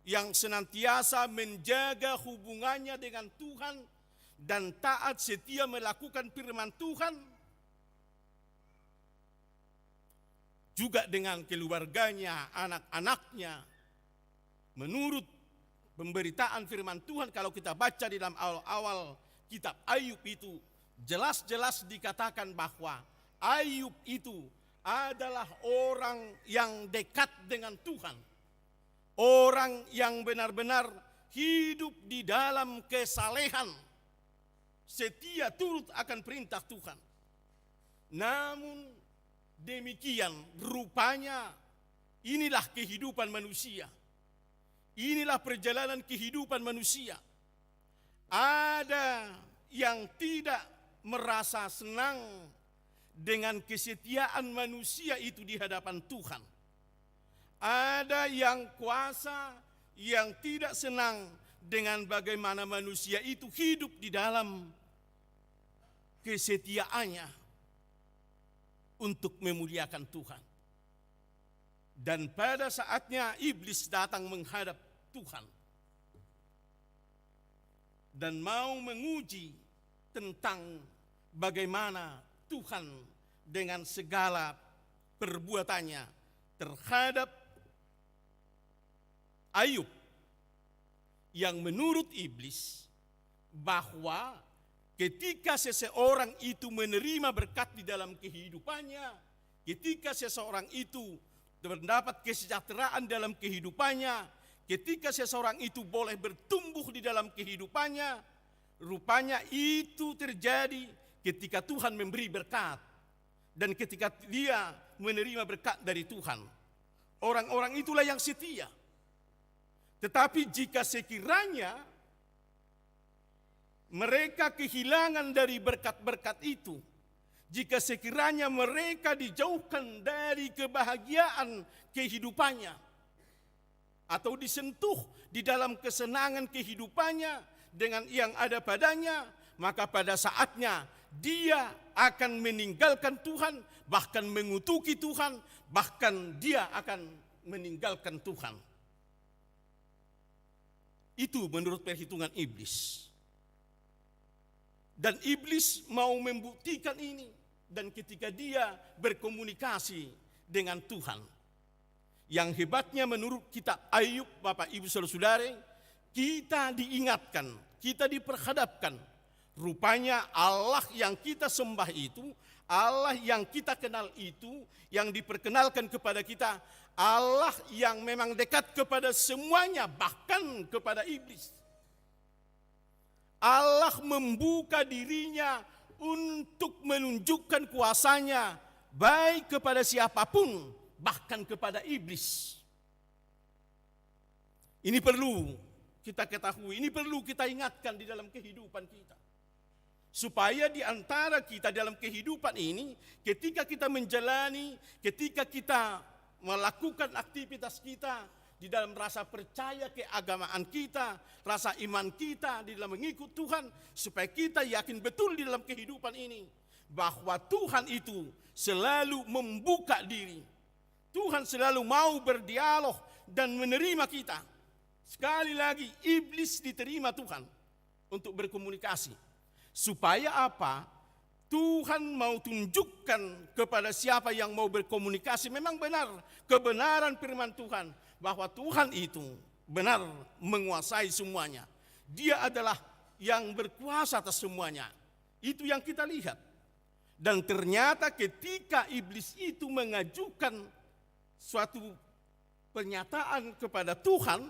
yang senantiasa menjaga hubungannya dengan Tuhan dan taat setia melakukan firman Tuhan, juga dengan keluarganya, anak-anaknya. Menurut pemberitaan firman Tuhan, kalau kita baca di dalam awal-awal kitab Ayub itu, jelas-jelas dikatakan bahwa Ayub itu adalah orang yang dekat dengan Tuhan. Orang yang benar-benar hidup di dalam kesalehan, setia turut akan perintah Tuhan. Namun demikian rupanya inilah kehidupan manusia. Inilah perjalanan kehidupan manusia. Ada yang tidak merasa senang dengan kesetiaan manusia itu di hadapan Tuhan. Ada yang kuasa yang tidak senang dengan bagaimana manusia itu hidup di dalam kesetiaannya untuk memuliakan Tuhan. Dan pada saatnya iblis datang menghadap Tuhan dan mau menguji tentang bagaimana Tuhan dengan segala perbuatannya terhadap Ayub, yang menurut iblis bahwa ketika seseorang itu menerima berkat di dalam kehidupannya, ketika seseorang itu mendapat kesejahteraan dalam kehidupannya, ketika seseorang itu boleh bertumbuh di dalam kehidupannya, rupanya itu terjadi ketika Tuhan memberi berkat dan ketika dia menerima berkat dari Tuhan. Orang-orang itulah yang setia. Tetapi jika sekiranya mereka kehilangan dari berkat-berkat itu, jika sekiranya mereka dijauhkan dari kebahagiaan kehidupannya, atau disentuh di dalam kesenangan kehidupannya dengan yang ada padanya, maka pada saatnya dia akan meninggalkan Tuhan, bahkan mengutuki Tuhan, bahkan dia akan meninggalkan Tuhan. Itu menurut perhitungan iblis. Dan iblis mau membuktikan ini. Dan ketika dia berkomunikasi dengan Tuhan, yang hebatnya menurut kitab Ayub, Bapak Ibu Saudara-saudara, kita diingatkan, kita diperhadapkan, rupanya Allah yang kita sembah itu, Allah yang kita kenal itu, yang diperkenalkan kepada kita, Allah yang memang dekat kepada semuanya, bahkan kepada iblis. Allah membuka dirinya untuk menunjukkan kuasanya baik kepada siapapun, bahkan kepada iblis. Ini perlu kita ketahui, ini perlu kita ingatkan di dalam kehidupan kita. Supaya di antara kita dalam kehidupan ini, ketika kita menjalani, ketika kita melakukan aktivitas kita di di dalam rasa percaya keagamaan kita, rasa iman kita di dalam mengikut Tuhan, supaya kita yakin betul di dalam kehidupan ini bahwa Tuhan itu selalu membuka diri. Tuhan selalu mau berdialog dan menerima kita. Sekali lagi, iblis diterima Tuhan untuk berkomunikasi. Supaya apa? Tuhan mau tunjukkan kepada siapa yang mau berkomunikasi, memang benar kebenaran firman Tuhan, bahwa Tuhan itu benar menguasai semuanya. Dia adalah yang berkuasa atas semuanya. Itu yang kita lihat. Dan ternyata ketika iblis itu mengajukan suatu pernyataan kepada Tuhan,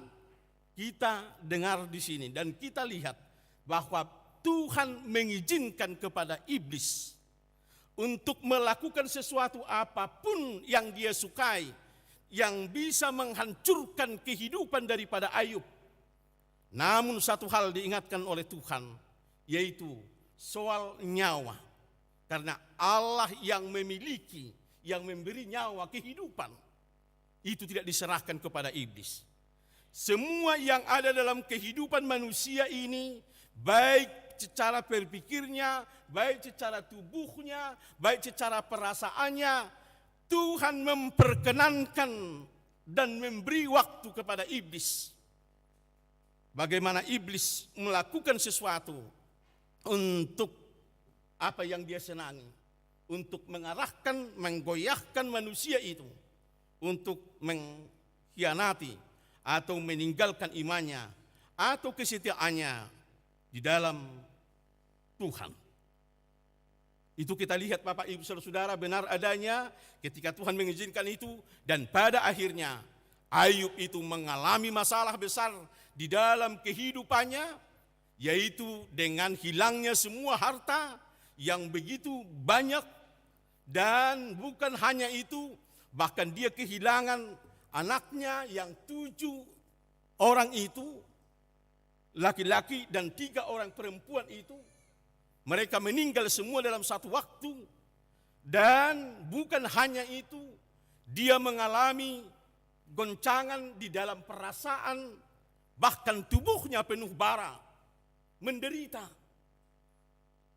kita dengar di sini dan kita lihat bahwa Tuhan mengizinkan kepada iblis untuk melakukan sesuatu apapun yang dia sukai, yang bisa menghancurkan kehidupan daripada Ayub. Namun satu hal diingatkan oleh Tuhan, yaitu soal nyawa. Karena Allah yang memiliki, yang memberi nyawa kehidupan, itu tidak diserahkan kepada iblis. Semua yang ada dalam kehidupan manusia ini, baik secara berpikirnya, baik secara tubuhnya, baik secara perasaannya, Tuhan memperkenankan dan memberi waktu kepada iblis. Bagaimana iblis melakukan sesuatu untuk apa yang dia senangi, untuk mengarahkan, menggoyahkan manusia itu, untuk mengkhianati atau meninggalkan imannya atau kesetiaannya di dalam Tuhan. Itu kita lihat Bapak Ibu Saudara, benar adanya ketika Tuhan mengizinkan itu, dan pada akhirnya Ayub itu mengalami masalah besar di dalam kehidupannya, yaitu dengan hilangnya semua harta yang begitu banyak, dan bukan hanya itu, bahkan dia kehilangan anaknya yang 7 orang itu, laki-laki dan 3 orang perempuan itu, mereka meninggal semua dalam satu waktu. Dan bukan hanya itu, dia mengalami goncangan di dalam perasaan, bahkan tubuhnya penuh bara, menderita.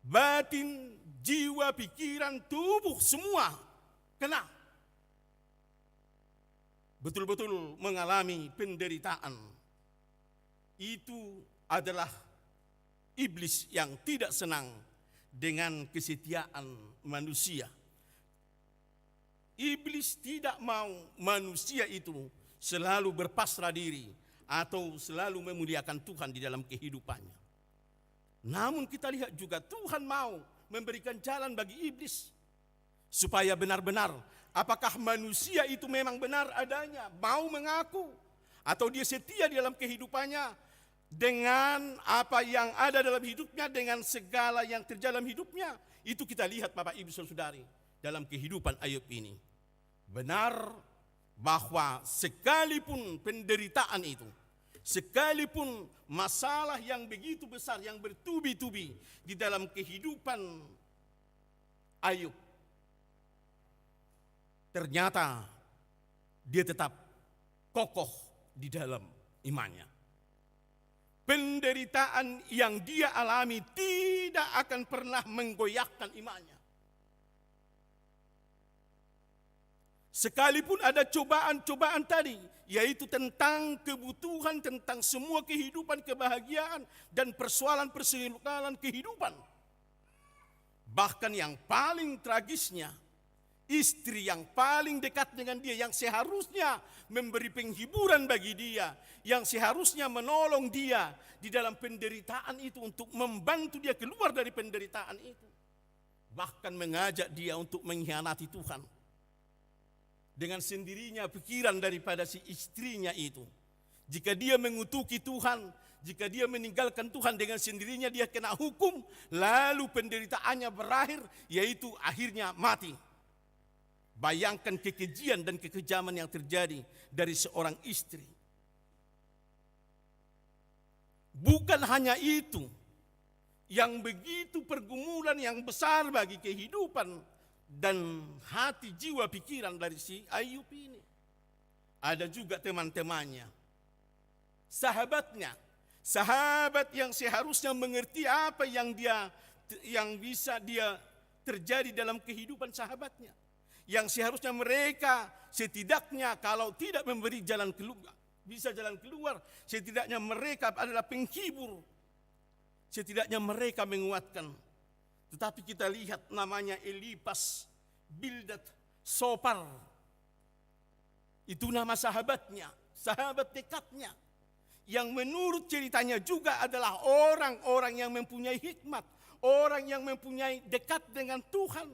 Batin, jiwa, pikiran, tubuh semua kena. Betul-betul mengalami penderitaan. Itu adalah iblis yang tidak senang dengan kesetiaan manusia. Iblis tidak mau manusia itu selalu berpasrah diri atau selalu memuliakan Tuhan di dalam kehidupannya. Namun kita lihat juga Tuhan mau memberikan jalan bagi iblis supaya benar-benar apakah manusia itu memang benar adanya, mau mengaku, atau dia setia di dalam kehidupannya dengan apa yang ada dalam hidupnya, dengan segala yang terjadi dalam hidupnya. Itu kita lihat Bapak Ibu Saudari dalam kehidupan Ayub ini. Benar bahwa sekalipun penderitaan itu, sekalipun masalah yang begitu besar, yang bertubi-tubi di dalam kehidupan Ayub, ternyata dia tetap kokoh di dalam imannya. Penderitaan yang dia alami tidak akan pernah menggoyahkan imannya. Sekalipun ada cobaan-cobaan tadi, yaitu tentang kebutuhan, tentang semua kehidupan, kebahagiaan, dan persoalan-persoalan kehidupan. Bahkan yang paling tragisnya, istri yang paling dekat dengan dia, yang seharusnya memberi penghiburan bagi dia, yang seharusnya menolong dia di dalam penderitaan itu, untuk membantu dia keluar dari penderitaan itu, bahkan mengajak dia untuk mengkhianati Tuhan. Dengan sendirinya pikiran daripada si istrinya itu, jika dia mengutuki Tuhan, jika dia meninggalkan Tuhan, dengan sendirinya dia kena hukum, lalu penderitaannya berakhir, yaitu akhirnya mati. Bayangkan kekejian dan kekejaman yang terjadi dari seorang istri. Bukan hanya itu, yang begitu pergumulan yang besar bagi kehidupan dan hati, jiwa, pikiran dari si Ayub ini. ada juga teman-temannya, sahabatnya, sahabat yang seharusnya mengerti apa yang bisa dia terjadi dalam kehidupan sahabatnya, yang seharusnya mereka setidaknya kalau tidak memberi jalan keluar, bisa jalan keluar, setidaknya mereka adalah penghibur, setidaknya mereka menguatkan. Tetapi kita lihat namanya Elipas, Bildad, Sopar. Itu nama sahabatnya, sahabat dekatnya. Yang menurut ceritanya juga adalah orang-orang yang mempunyai hikmat, orang yang mempunyai dekat dengan Tuhan,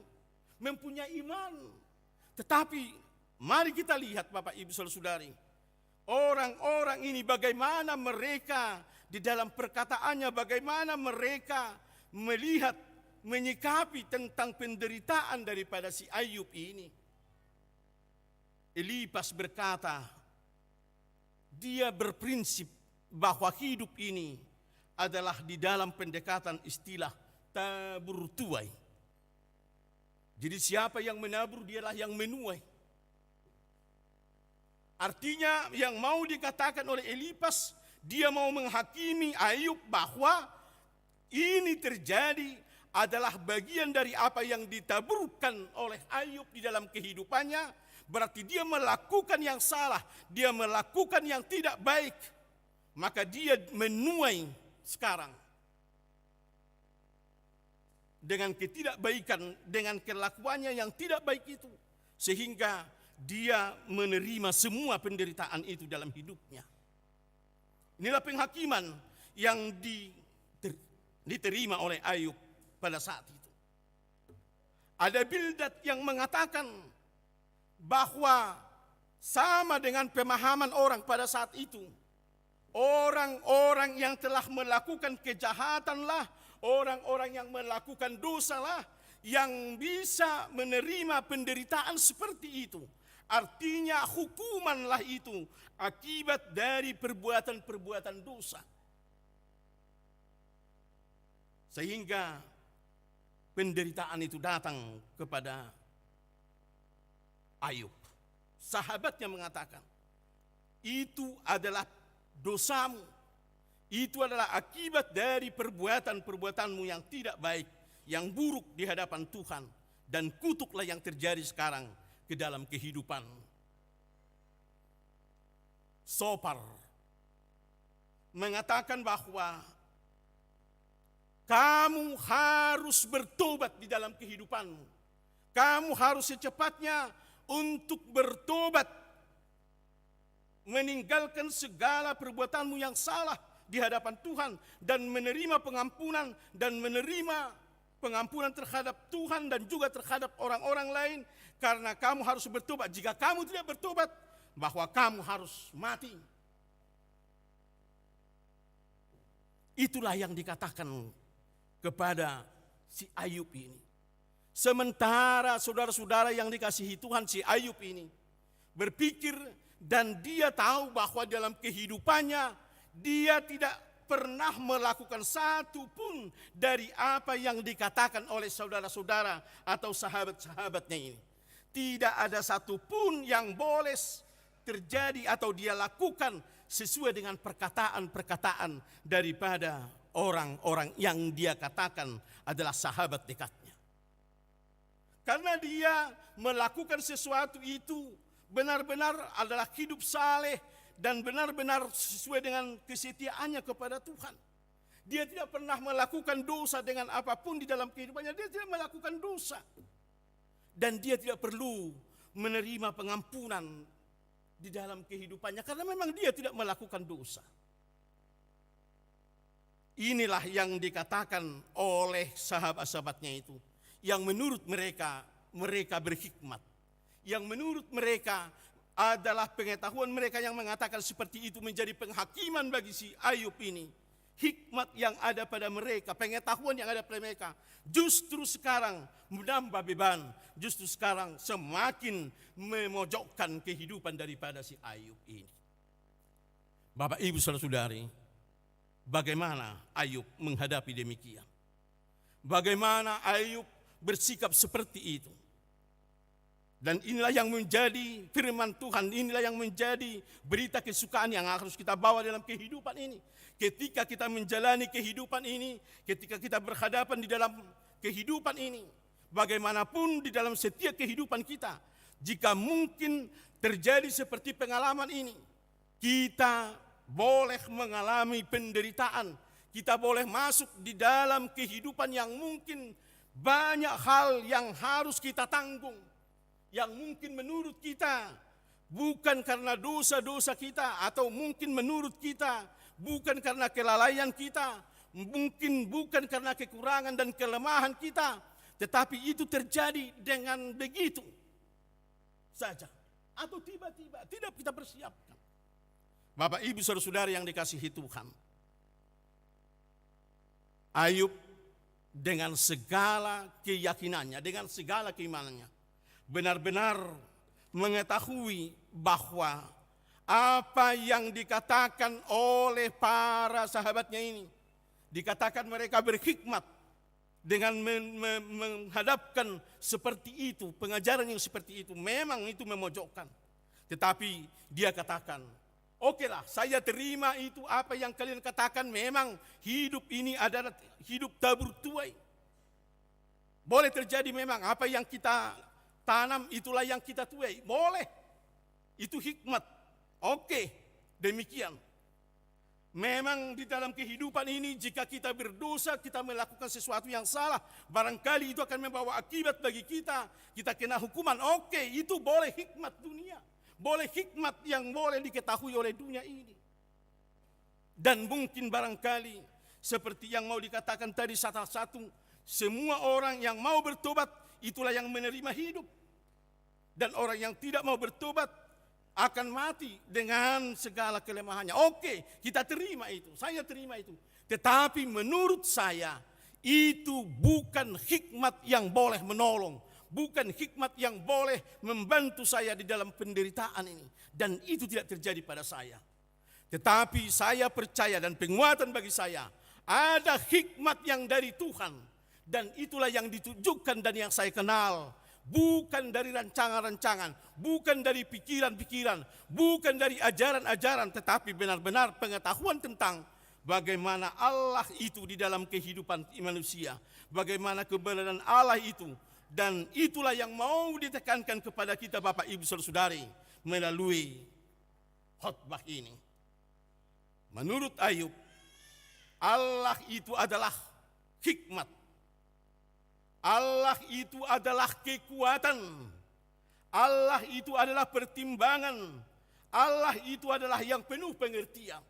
mempunyai iman. Tetapi mari kita lihat Bapak Ibu Saudara-saudari, orang-orang ini bagaimana mereka di dalam perkataannya, bagaimana mereka melihat, menyikapi tentang penderitaan daripada si Ayub ini. Elipas berkata, dia berprinsip bahwa hidup ini adalah di dalam pendekatan istilah tabur tuai. Jadi siapa yang menabur dialah yang menuai. Artinya yang mau dikatakan oleh Elipas, dia mau menghakimi Ayub bahwa ini terjadi adalah bagian dari apa yang ditaburkan oleh Ayub di dalam kehidupannya. Berarti dia melakukan yang salah, dia melakukan yang tidak baik, maka dia menuai sekarang dengan ketidakbaikan, dengan kelakuannya yang tidak baik itu, sehingga dia menerima semua penderitaan itu dalam hidupnya. Inilah penghakiman yang diterima oleh Ayub pada saat itu. Ada Bildad yang mengatakan bahwa sama dengan pemahaman orang pada saat itu, orang-orang yang telah melakukan kejahatanlah, orang-orang yang melakukan dosalah yang bisa menerima penderitaan seperti itu. Artinya hukumanlah itu akibat dari perbuatan-perbuatan dosa. Sehingga penderitaan itu datang kepada Ayub. Sahabatnya mengatakan, itu adalah dosamu. Itu adalah akibat dari perbuatan-perbuatanmu yang tidak baik, yang buruk di hadapan Tuhan. Dan kutuklah yang terjadi sekarang ke dalam kehidupan. Sopar mengatakan bahwa kamu harus bertobat di dalam kehidupanmu. Kamu harus secepatnya untuk bertobat, meninggalkan segala perbuatanmu yang salah di hadapan Tuhan dan menerima pengampunan terhadap Tuhan dan juga terhadap orang-orang lain, karena kamu harus bertobat. Jika kamu tidak bertobat, bahwa kamu harus mati. Itulah yang dikatakan kepada si Ayub ini. Sementara saudara-saudara yang dikasihi Tuhan, si Ayub ini berpikir dan dia tahu bahwa dalam kehidupannya dia tidak pernah melakukan satu pun dari apa yang dikatakan oleh saudara-saudara atau sahabat-sahabatnya ini. Tidak ada satu pun yang boleh terjadi atau dia lakukan sesuai dengan perkataan-perkataan daripada orang-orang yang dia katakan adalah sahabat dekatnya. Karena dia melakukan sesuatu itu benar-benar adalah hidup saleh dan benar-benar sesuai dengan kesetiaannya kepada Tuhan. Dia tidak pernah melakukan dosa dengan apapun di dalam kehidupannya. Dia tidak melakukan dosa. Dan dia tidak perlu menerima pengampunan di dalam kehidupannya karena memang dia tidak melakukan dosa. Inilah yang dikatakan oleh sahabat-sahabatnya itu, yang menurut mereka berhikmat, yang menurut mereka adalah pengetahuan mereka yang mengatakan seperti itu menjadi penghakiman bagi si Ayub ini. Hikmat yang ada pada mereka, pengetahuan yang ada pada mereka, justru sekarang menambah beban, justru sekarang semakin memojokkan kehidupan daripada si Ayub ini. Bapak Ibu Saudara-saudari, bagaimana Ayub menghadapi demikian? Bagaimana Ayub bersikap seperti itu? Dan inilah yang menjadi firman Tuhan, inilah yang menjadi berita kesukaan yang harus kita bawa dalam kehidupan ini. Ketika kita menjalani kehidupan ini, ketika kita berhadapan di dalam kehidupan ini, bagaimanapun di dalam setiap kehidupan kita, jika mungkin terjadi seperti pengalaman ini, kita boleh mengalami penderitaan, kita boleh masuk di dalam kehidupan yang mungkin banyak hal yang harus kita tanggung, yang mungkin menurut kita bukan karena dosa-dosa kita, atau mungkin menurut kita bukan karena kelalaian kita, mungkin bukan karena kekurangan dan kelemahan kita, tetapi itu terjadi dengan begitu saja, atau tiba-tiba tidak kita persiapkan. Bapak Ibu saudara-saudara yang dikasihi Tuhan, Ayub dengan segala keyakinannya, dengan segala keimanannya, benar-benar mengetahui bahwa apa yang dikatakan oleh para sahabatnya ini, dikatakan mereka berhikmat dengan menghadapkan seperti itu, pengajaran yang seperti itu, memang itu memojokkan. Tetapi dia katakan, okelah, saya terima itu apa yang kalian katakan, memang hidup ini adalah hidup tabur tuai. Boleh terjadi memang apa yang kita tanam itulah yang kita tuai, boleh. Itu hikmat. Oke, demikian. Memang di dalam kehidupan ini jika kita berdosa, kita melakukan sesuatu yang salah, barangkali itu akan membawa akibat bagi kita, kita kena hukuman. Oke, itu boleh hikmat dunia. Boleh hikmat yang boleh diketahui oleh dunia ini. Dan mungkin barangkali seperti yang mau dikatakan tadi satu-satu, semua orang yang mau bertobat itulah yang menerima hidup. Dan orang yang tidak mau bertobat akan mati dengan segala kelemahannya. Oke, kita terima itu, saya terima itu. Tetapi menurut saya, itu bukan hikmat yang boleh menolong, bukan hikmat yang boleh membantu saya di dalam penderitaan ini. Dan itu tidak terjadi pada saya. Tetapi saya percaya dan penguatan bagi saya, ada hikmat yang dari Tuhan. Dan itulah yang ditujukan dan yang saya kenal. Bukan dari rancangan-rancangan, bukan dari pikiran-pikiran, bukan dari ajaran-ajaran, tetapi benar-benar pengetahuan tentang bagaimana Allah itu di dalam kehidupan manusia, bagaimana kebenaran Allah itu, dan itulah yang mau ditekankan kepada kita Bapak Ibu Saudara-saudari melalui khotbah ini. Menurut Ayub, Allah itu adalah hikmat. Allah itu adalah kekuatan. Allah itu adalah pertimbangan. Allah itu adalah yang penuh pengertian.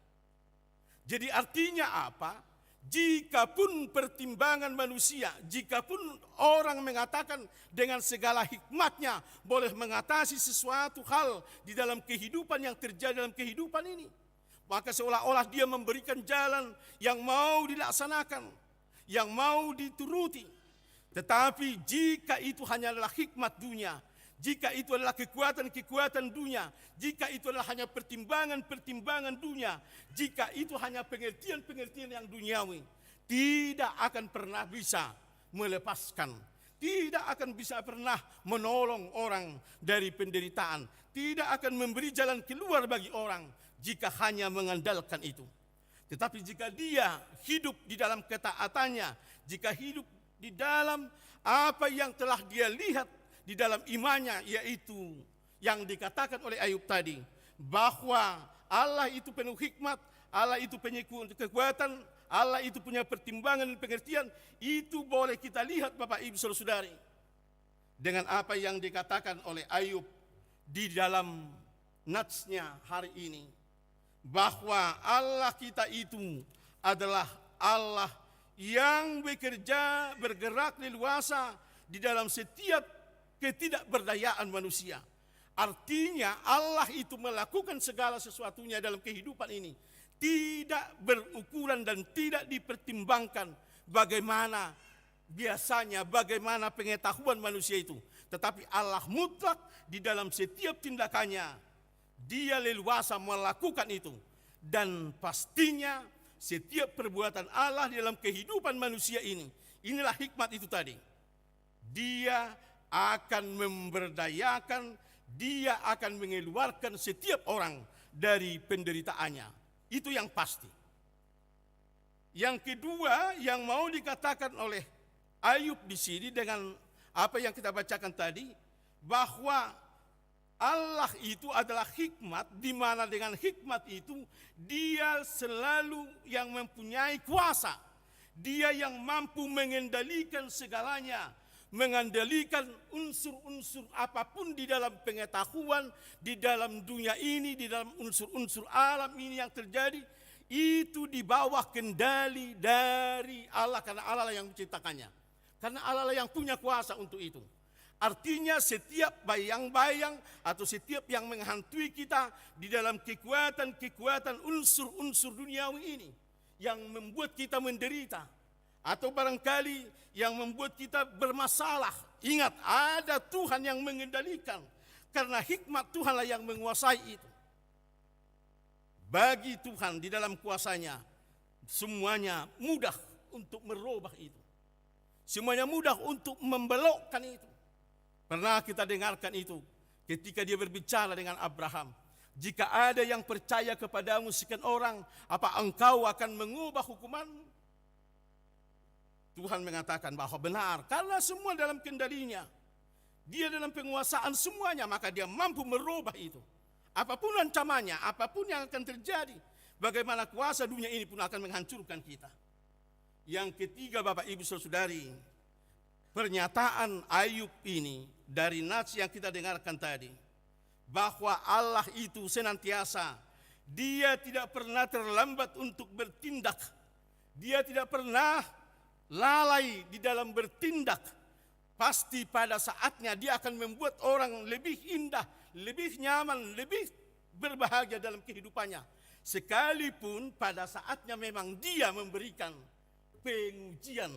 Jadi artinya apa? Jikapun pertimbangan manusia, jikapun orang mengatakan dengan segala hikmatnya boleh mengatasi sesuatu hal di dalam kehidupan yang terjadi dalam kehidupan ini, maka seolah-olah dia memberikan jalan yang mau dilaksanakan, yang mau dituruti. Tetapi jika itu hanyalah hikmat dunia, jika itu adalah kekuatan-kekuatan dunia, jika itu adalah hanya pertimbangan-pertimbangan dunia, jika itu hanya pengertian-pengertian yang duniawi, tidak akan pernah bisa melepaskan, tidak akan bisa pernah menolong orang dari penderitaan, tidak akan memberi jalan keluar bagi orang jika hanya mengandalkan itu. Tetapi jika dia hidup di dalam ketaatannya, jika hidup di dalam apa yang telah dia lihat di dalam imannya, yaitu yang dikatakan oleh Ayub tadi, bahwa Allah itu penuh hikmat, Allah itu punya kekuatan, Allah itu punya pertimbangan dan pengertian, itu boleh kita lihat Bapak Ibu Saudara-saudari dengan apa yang dikatakan oleh Ayub di dalam natsnya hari ini, bahwa Allah kita itu adalah Allah yang bekerja, bergerak leluasa di dalam setiap ketidakberdayaan manusia. Artinya Allah itu melakukan segala sesuatunya dalam kehidupan ini, tidak berukuran dan tidak dipertimbangkan bagaimana biasanya, bagaimana pengetahuan manusia itu. Tetapi Allah mutlak di dalam setiap tindakannya, dia leluasa melakukan itu. Dan pastinya setiap perbuatan Allah dalam kehidupan manusia ini, inilah hikmat itu tadi. Dia akan memberdayakan, dia akan mengeluarkan setiap orang dari penderitaannya. Itu yang pasti. Yang kedua yang mau dikatakan oleh Ayub di sini dengan apa yang kita bacakan tadi, bahwa Allah itu adalah hikmat, di mana dengan hikmat itu dia selalu yang mempunyai kuasa. Dia yang mampu mengendalikan segalanya, mengendalikan unsur-unsur apapun di dalam pengetahuan, di dalam dunia ini, di dalam unsur-unsur alam ini yang terjadi, itu di bawah kendali dari Allah, karena Allah yang menciptakannya. Karena Allah yang punya kuasa untuk itu. Artinya setiap bayang-bayang atau setiap yang menghantui kita di dalam kekuatan-kekuatan unsur-unsur duniawi ini yang membuat kita menderita atau barangkali yang membuat kita bermasalah, ingat ada Tuhan yang mengendalikan, karena hikmat Tuhanlah yang menguasai itu. Bagi Tuhan di dalam kuasanya semuanya mudah untuk merubah itu, semuanya mudah untuk membelokkan itu. Pernah kita dengarkan itu ketika dia berbicara dengan Abraham. Jika ada yang percaya kepadamu sekian orang, apa engkau akan mengubah hukumanmu? Tuhan mengatakan bahwa benar, karena semua dalam kendalinya. Dia dalam penguasaan semuanya, maka dia mampu merubah itu. Apapun ancamannya, apapun yang akan terjadi, bagaimana kuasa dunia ini pun akan menghancurkan kita. Yang ketiga, Bapak Ibu Saudari, pernyataan Ayub ini dari nats yang kita dengarkan tadi, bahwa Allah itu senantiasa, dia tidak pernah terlambat untuk bertindak, dia tidak pernah lalai di dalam bertindak. Pasti pada saatnya dia akan membuat orang lebih indah, lebih nyaman, lebih berbahagia dalam kehidupannya. Sekalipun pada saatnya memang dia memberikan pengujian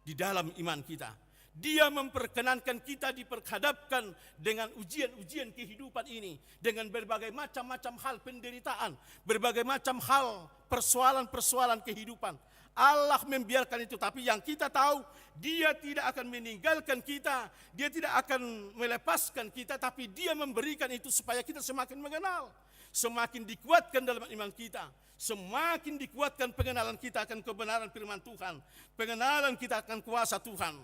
di dalam iman kita. Dia memperkenankan kita diperhadapkan dengan ujian-ujian kehidupan ini, dengan berbagai macam-macam hal penderitaan, berbagai macam hal persoalan-persoalan kehidupan. Allah membiarkan itu, tapi yang kita tahu, dia tidak akan meninggalkan kita, dia tidak akan melepaskan kita, tapi dia memberikan itu supaya kita semakin mengenal, semakin dikuatkan dalam iman kita, semakin dikuatkan pengenalan kita akan kebenaran firman Tuhan, pengenalan kita akan kuasa Tuhan.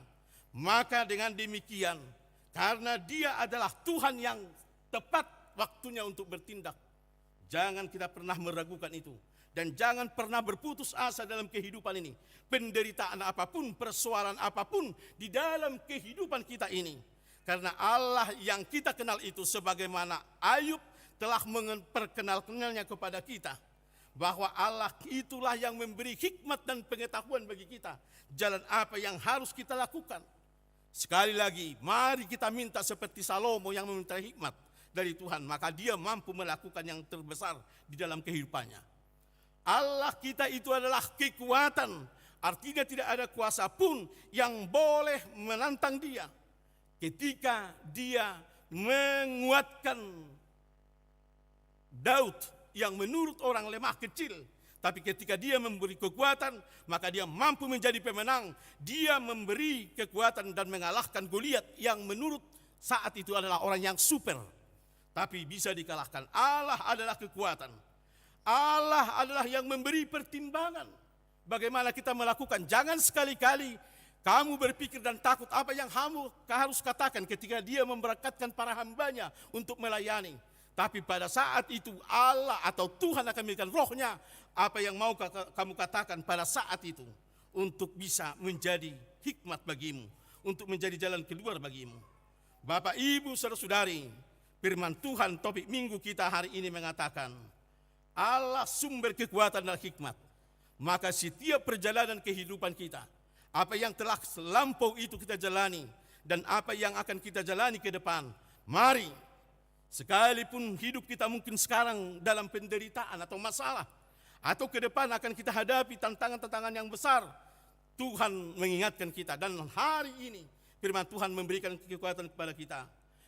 Maka dengan demikian, karena dia adalah Tuhan yang tepat waktunya untuk bertindak, jangan kita pernah meragukan itu. Dan jangan pernah berputus asa dalam kehidupan ini. Penderitaan apapun, persoalan apapun di dalam kehidupan kita ini. Karena Allah yang kita kenal itu, sebagaimana Ayub telah memperkenalkannya kepada kita, bahwa Allah itulah yang memberi hikmat dan pengetahuan bagi kita. Jalan apa yang harus kita lakukan. Sekali lagi, mari kita minta seperti Salomo yang meminta hikmat dari Tuhan. Maka dia mampu melakukan yang terbesar di dalam kehidupannya. Allah kita itu adalah kekuatan. Artinya tidak ada kuasa pun yang boleh menantang dia. Ketika dia menguatkan Daud yang menurut orang lemah kecil, tapi ketika dia memberi kekuatan, maka dia mampu menjadi pemenang. Dia memberi kekuatan dan mengalahkan Goliat yang menurut saat itu adalah orang yang super, tapi bisa dikalahkan. Allah adalah kekuatan. Allah adalah yang memberi pertimbangan bagaimana kita melakukan. Jangan sekali-kali kamu berpikir dan takut apa yang kamu harus katakan ketika dia memberkatkan para hambanya untuk melayani. Tapi pada saat itu Allah atau Tuhan akan memberikan rohnya, apa yang mau kamu katakan pada saat itu, untuk bisa menjadi hikmat bagimu, untuk menjadi jalan keluar bagimu. Bapak, Ibu, saudara-saudari, firman Tuhan topik minggu kita hari ini mengatakan, Allah sumber kekuatan dan hikmat. Maka setiap perjalanan kehidupan kita, apa yang telah selampau itu kita jalani, dan apa yang akan kita jalani ke depan, mari, sekalipun hidup kita mungkin sekarang dalam penderitaan atau masalah, atau ke depan akan kita hadapi tantangan-tantangan yang besar, Tuhan mengingatkan kita. Dan hari ini firman Tuhan memberikan kekuatan kepada kita.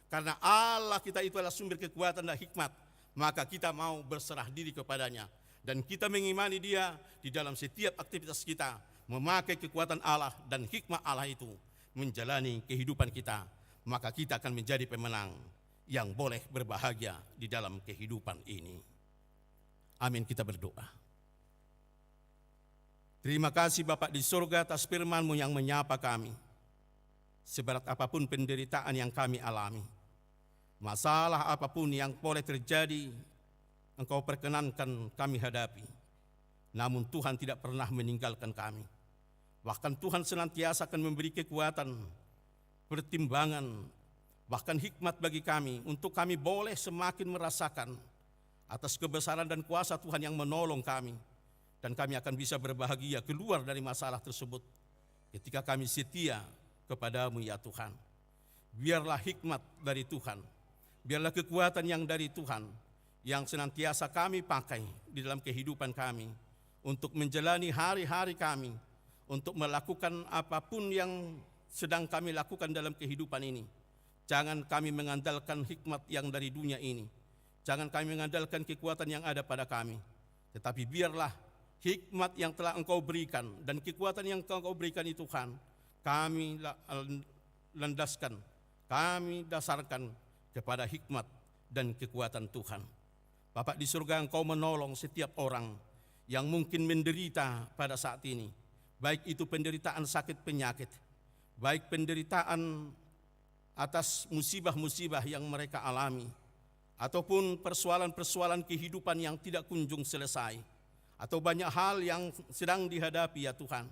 Karena Allah kita itu adalah sumber kekuatan dan hikmat, maka kita mau berserah diri kepadanya. Dan kita mengimani dia di dalam setiap aktivitas kita, memakai kekuatan Allah dan hikmat Allah itu. menjalani kehidupan kita, maka kita akan menjadi pemenang yang boleh berbahagia di dalam kehidupan ini. Amin, kita berdoa. Terima kasih Bapa di surga atas firman-Mu yang menyapa kami. Seberat apapun penderitaan yang kami alami, masalah apapun yang boleh terjadi, Engkau perkenankan kami hadapi. Namun Tuhan tidak pernah meninggalkan kami. Bahkan Tuhan senantiasa akan memberi kekuatan, pertimbangan, bahkan hikmat bagi kami untuk kami boleh semakin merasakan atas kebesaran dan kuasa Tuhan yang menolong kami. Dan kami akan bisa berbahagia keluar dari masalah tersebut ketika kami setia kepada-Mu ya Tuhan. Biarlah hikmat dari Tuhan, biarlah kekuatan yang dari Tuhan yang senantiasa kami pakai di dalam kehidupan kami untuk menjalani hari-hari kami, untuk melakukan apapun yang sedang kami lakukan dalam kehidupan ini. Jangan kami mengandalkan hikmat yang dari dunia ini, jangan kami mengandalkan kekuatan yang ada pada kami, tetapi biarlah hikmat yang telah Engkau berikan dan kekuatan yang Engkau berikan itu Tuhan, kami landaskan, kami dasarkan kepada hikmat dan kekuatan Tuhan. Bapak di surga, Engkau menolong setiap orang yang mungkin menderita pada saat ini, baik itu penderitaan sakit penyakit, baik penderitaan atas musibah-musibah yang mereka alami, ataupun persoalan-persoalan kehidupan yang tidak kunjung selesai, atau banyak hal yang sedang dihadapi ya Tuhan.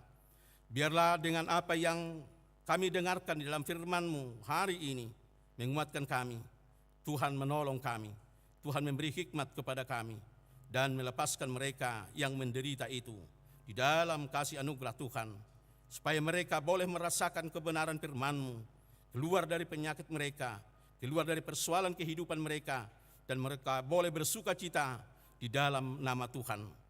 Biarlah dengan apa yang kami dengarkan di dalam firman-Mu hari ini menguatkan kami. Tuhan menolong kami, Tuhan memberi hikmat kepada kami, dan melepaskan mereka yang menderita itu di dalam kasih anugerah Tuhan, supaya mereka boleh merasakan kebenaran firman-Mu, keluar dari penyakit mereka, keluar dari persoalan kehidupan mereka, dan mereka boleh bersuka cita di dalam nama Tuhan.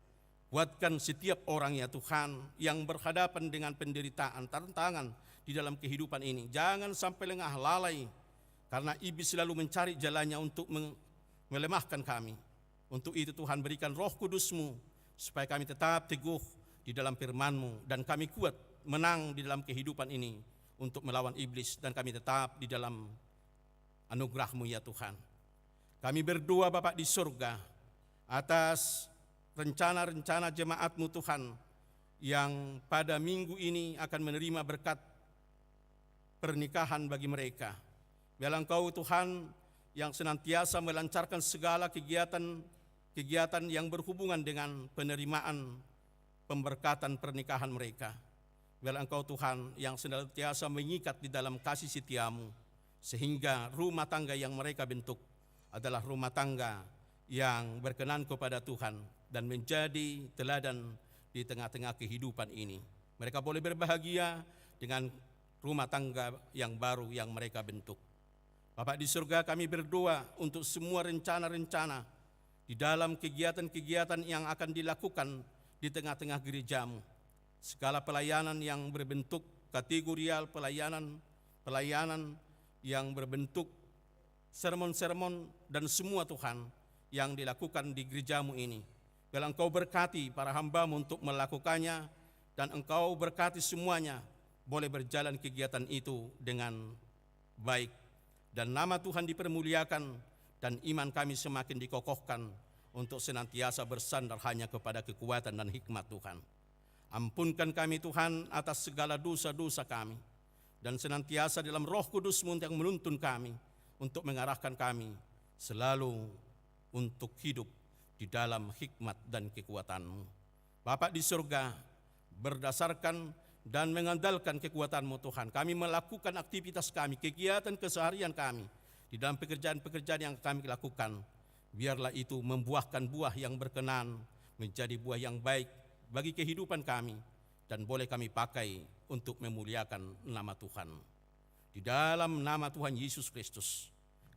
Kuatkan setiap orang ya Tuhan yang berhadapan dengan penderitaan, tantangan di dalam kehidupan ini. Jangan sampai lengah lalai, karena iblis selalu mencari jalannya untuk melemahkan kami. Untuk itu Tuhan berikan Roh Kudus-Mu, supaya kami tetap teguh di dalam firman-Mu, dan kami kuat menang di dalam kehidupan ini untuk melawan iblis, dan kami tetap di dalam anugerah-Mu ya Tuhan. Kami berdoa Bapa di surga atas rencana-rencana jemaat-Mu Tuhan yang pada minggu ini akan menerima berkat pernikahan bagi mereka. Biarlah Engkau Tuhan yang senantiasa melancarkan segala kegiatan yang berhubungan dengan penerimaan pemberkatan pernikahan mereka. Biarlah Engkau Tuhan yang senantiasa mengikat di dalam kasih setia-Mu, sehingga rumah tangga yang mereka bentuk adalah rumah tangga yang berkenan kepada Tuhan dan menjadi teladan di tengah-tengah kehidupan ini. Mereka boleh berbahagia dengan rumah tangga yang baru yang mereka bentuk. Bapak di surga, kami berdoa untuk semua rencana-rencana di dalam kegiatan-kegiatan yang akan dilakukan di tengah-tengah gereja-Mu. Segala pelayanan yang berbentuk kategorial, pelayanan yang berbentuk sermon-sermon dan semua Tuhan yang dilakukan di gereja-Mu ini. Biarlah Engkau berkati para hamba-Mu untuk melakukannya, dan Engkau berkati semuanya boleh berjalan kegiatan itu dengan baik. Dan nama Tuhan dipermuliakan, dan iman kami semakin dikokohkan untuk senantiasa bersandar hanya kepada kekuatan dan hikmat Tuhan. Ampunkan kami Tuhan atas segala dosa-dosa kami, dan senantiasa dalam Roh Kudus-Mu yang menuntun kami untuk mengarahkan kami selalu untuk hidup di dalam hikmat dan kekuatan-Mu. Bapa di surga, berdasarkan dan mengandalkan kekuatan-Mu Tuhan, kami melakukan aktivitas kami, kegiatan keseharian kami di dalam pekerjaan-pekerjaan yang kami lakukan. Biarlah itu membuahkan buah yang berkenan, menjadi buah yang baik bagi kehidupan kami, dan boleh kami pakai untuk memuliakan nama Tuhan. Di dalam nama Tuhan Yesus Kristus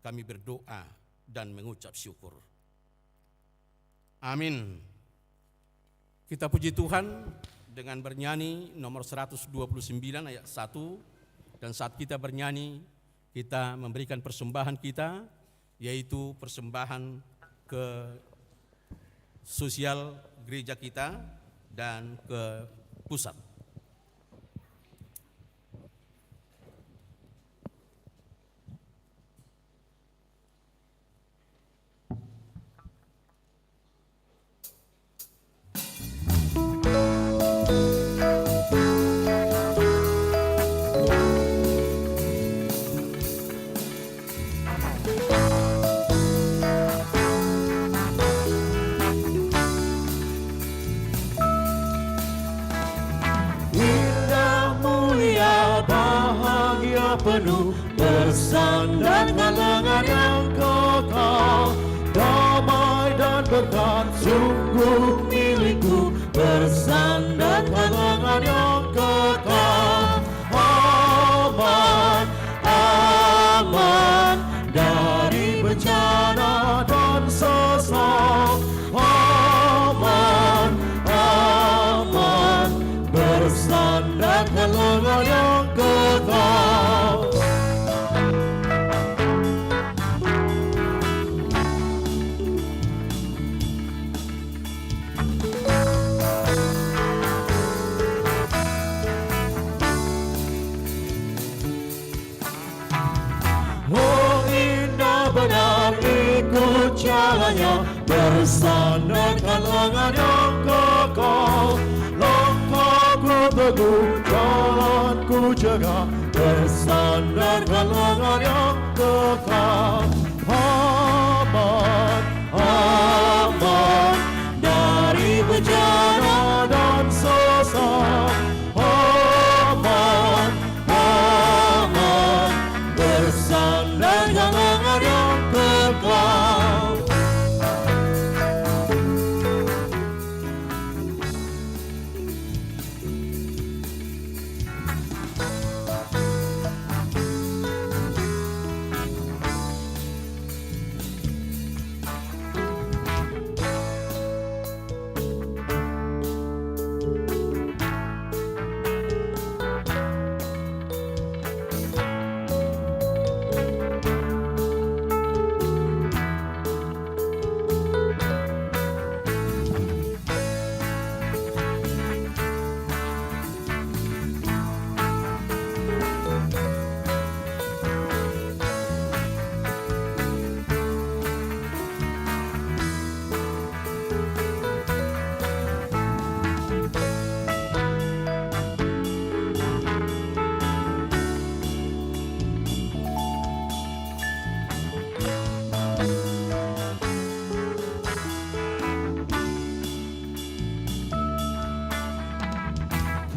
kami berdoa dan mengucap syukur. Amin. Kita puji Tuhan dengan bernyanyi nomor 129 ayat 1. Dan saat kita bernyanyi, kita memberikan persembahan kita, yaitu persembahan ke sosial gereja kita dan ke pusat. penuh, bersandarkan lengan yang kekal. Damai dan berkat sungguh milikku, bersandarkan lengan yang kekal. Aman, aman dari bencana dan sesat. Aman, aman bersandarkan lengan yang kekal. Oh indah benar ikut jalannya, bersandarkan lengan yang kekal. Langkahku teguh, jalanku jaga, bersandarkan lengan yang kekal. Aman, aman dari bencana dan sesat. Aman, aman bersandarkan lengan yang kekal.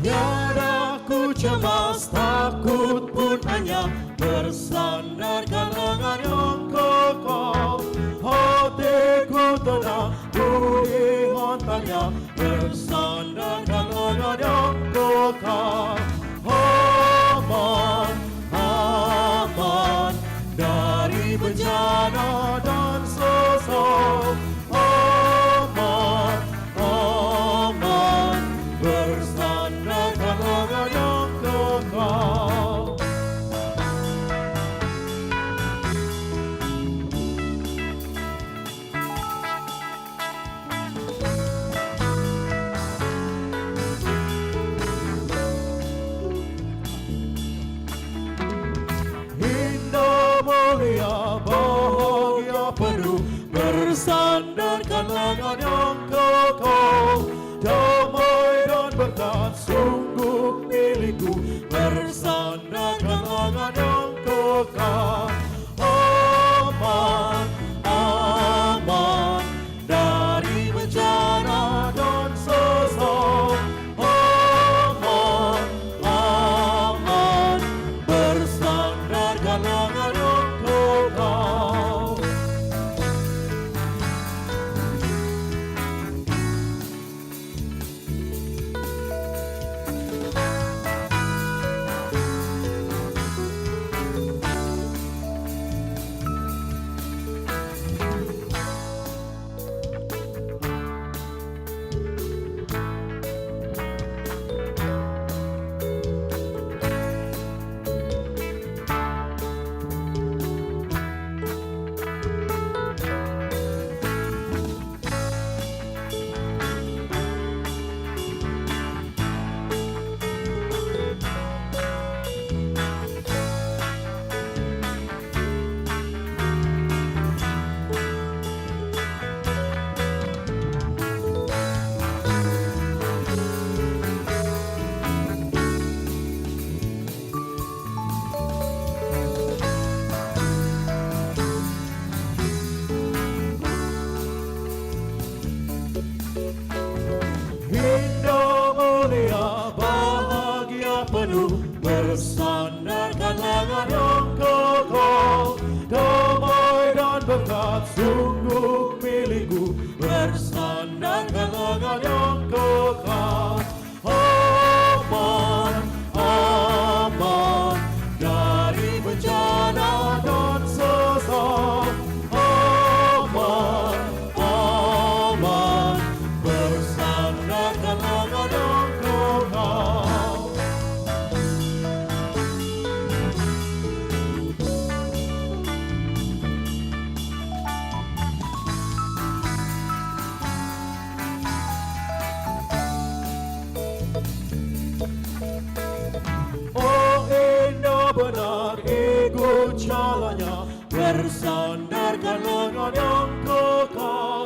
Tiada ku cemas, takut pun hanya, bersandarkan lengan yang kekal. Hatiku tenang, ku dihantarnya, bersandarkan lengan yang kekal. Aman, aman dari bencana dan sesat. Aman, aman bersandarkan lengan yang kekal. Indah mulia bahagia penuh, bersandarkan lengan yang kekal. Damai dan berkat sungguh milikku, bersandarkan lengan yang kekal. Aman, aman dari bencana dan sesat. Aman, aman bersandarkan lengan yang kekal. penuh, bersandarkan lengan yang kokoh. Damai dan berkat sungguh milikku, bersandarkan lengan yang kokoh. Aman, aman dari bencana dan sesat. Aman, aman bersandarkan lengan yang kokoh. Oh indah benar ikut jalannya, bersandarkan lengan yang kokoh.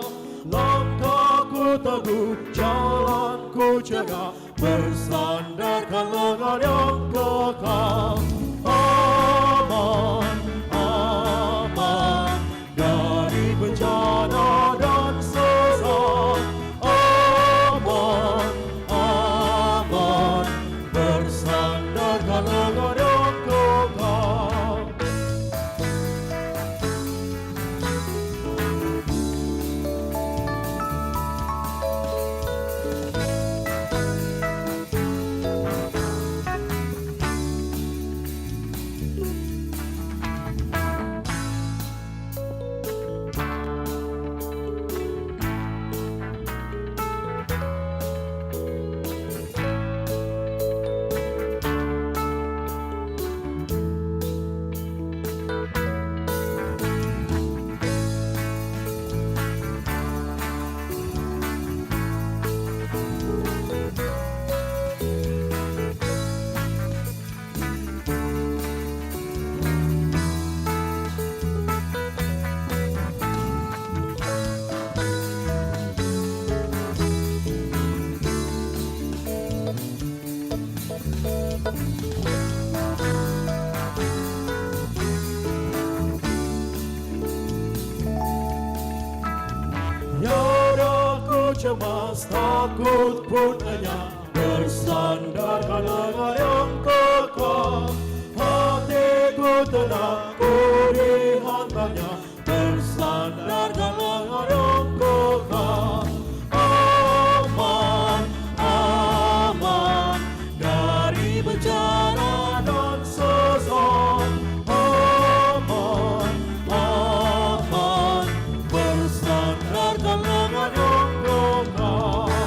Langkahku teguh, jalanku cegah, bersandarkan lengan yang kokoh. Aman, aman dari bencana dan sesat. Aman, aman bersandarkan lengan yang kokoh. Tiadaku cemas, takut pun hanya, bersandarkan lengan yang kokoh. Hatiku tenang, ku di hambanya, bersandarkan lengan yang kokoh. Aman, aman dari bencana dan sesat. Aman, aman bersandarkan lengan yang kokoh.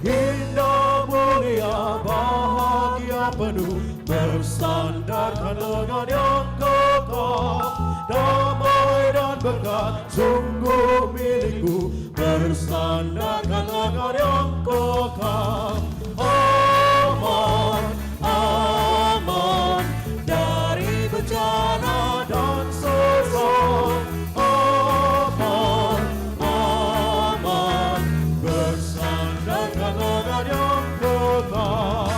Indah mulia bahagia penuh, bersandarkan lengan yang kokoh. Damai dan berkat sungguh milikku, bersandarkan lengan yang kokoh. Aman, aman dari bencana dan sesat. Aman, aman bersandarkan lengan yang kokoh.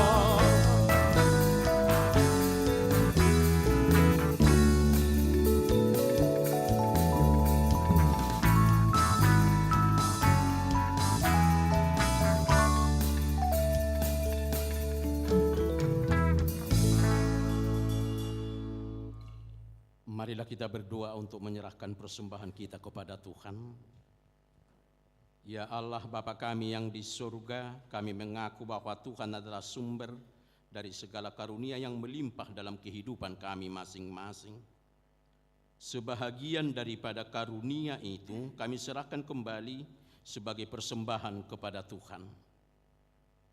Marilah kita berdoa untuk menyerahkan persembahan kita kepada Tuhan. Ya Allah Bapa kami yang di surga, kami mengaku bahwa Tuhan adalah sumber dari segala karunia yang melimpah dalam kehidupan kami masing-masing. Sebahagian daripada karunia itu kami serahkan kembali sebagai persembahan kepada Tuhan.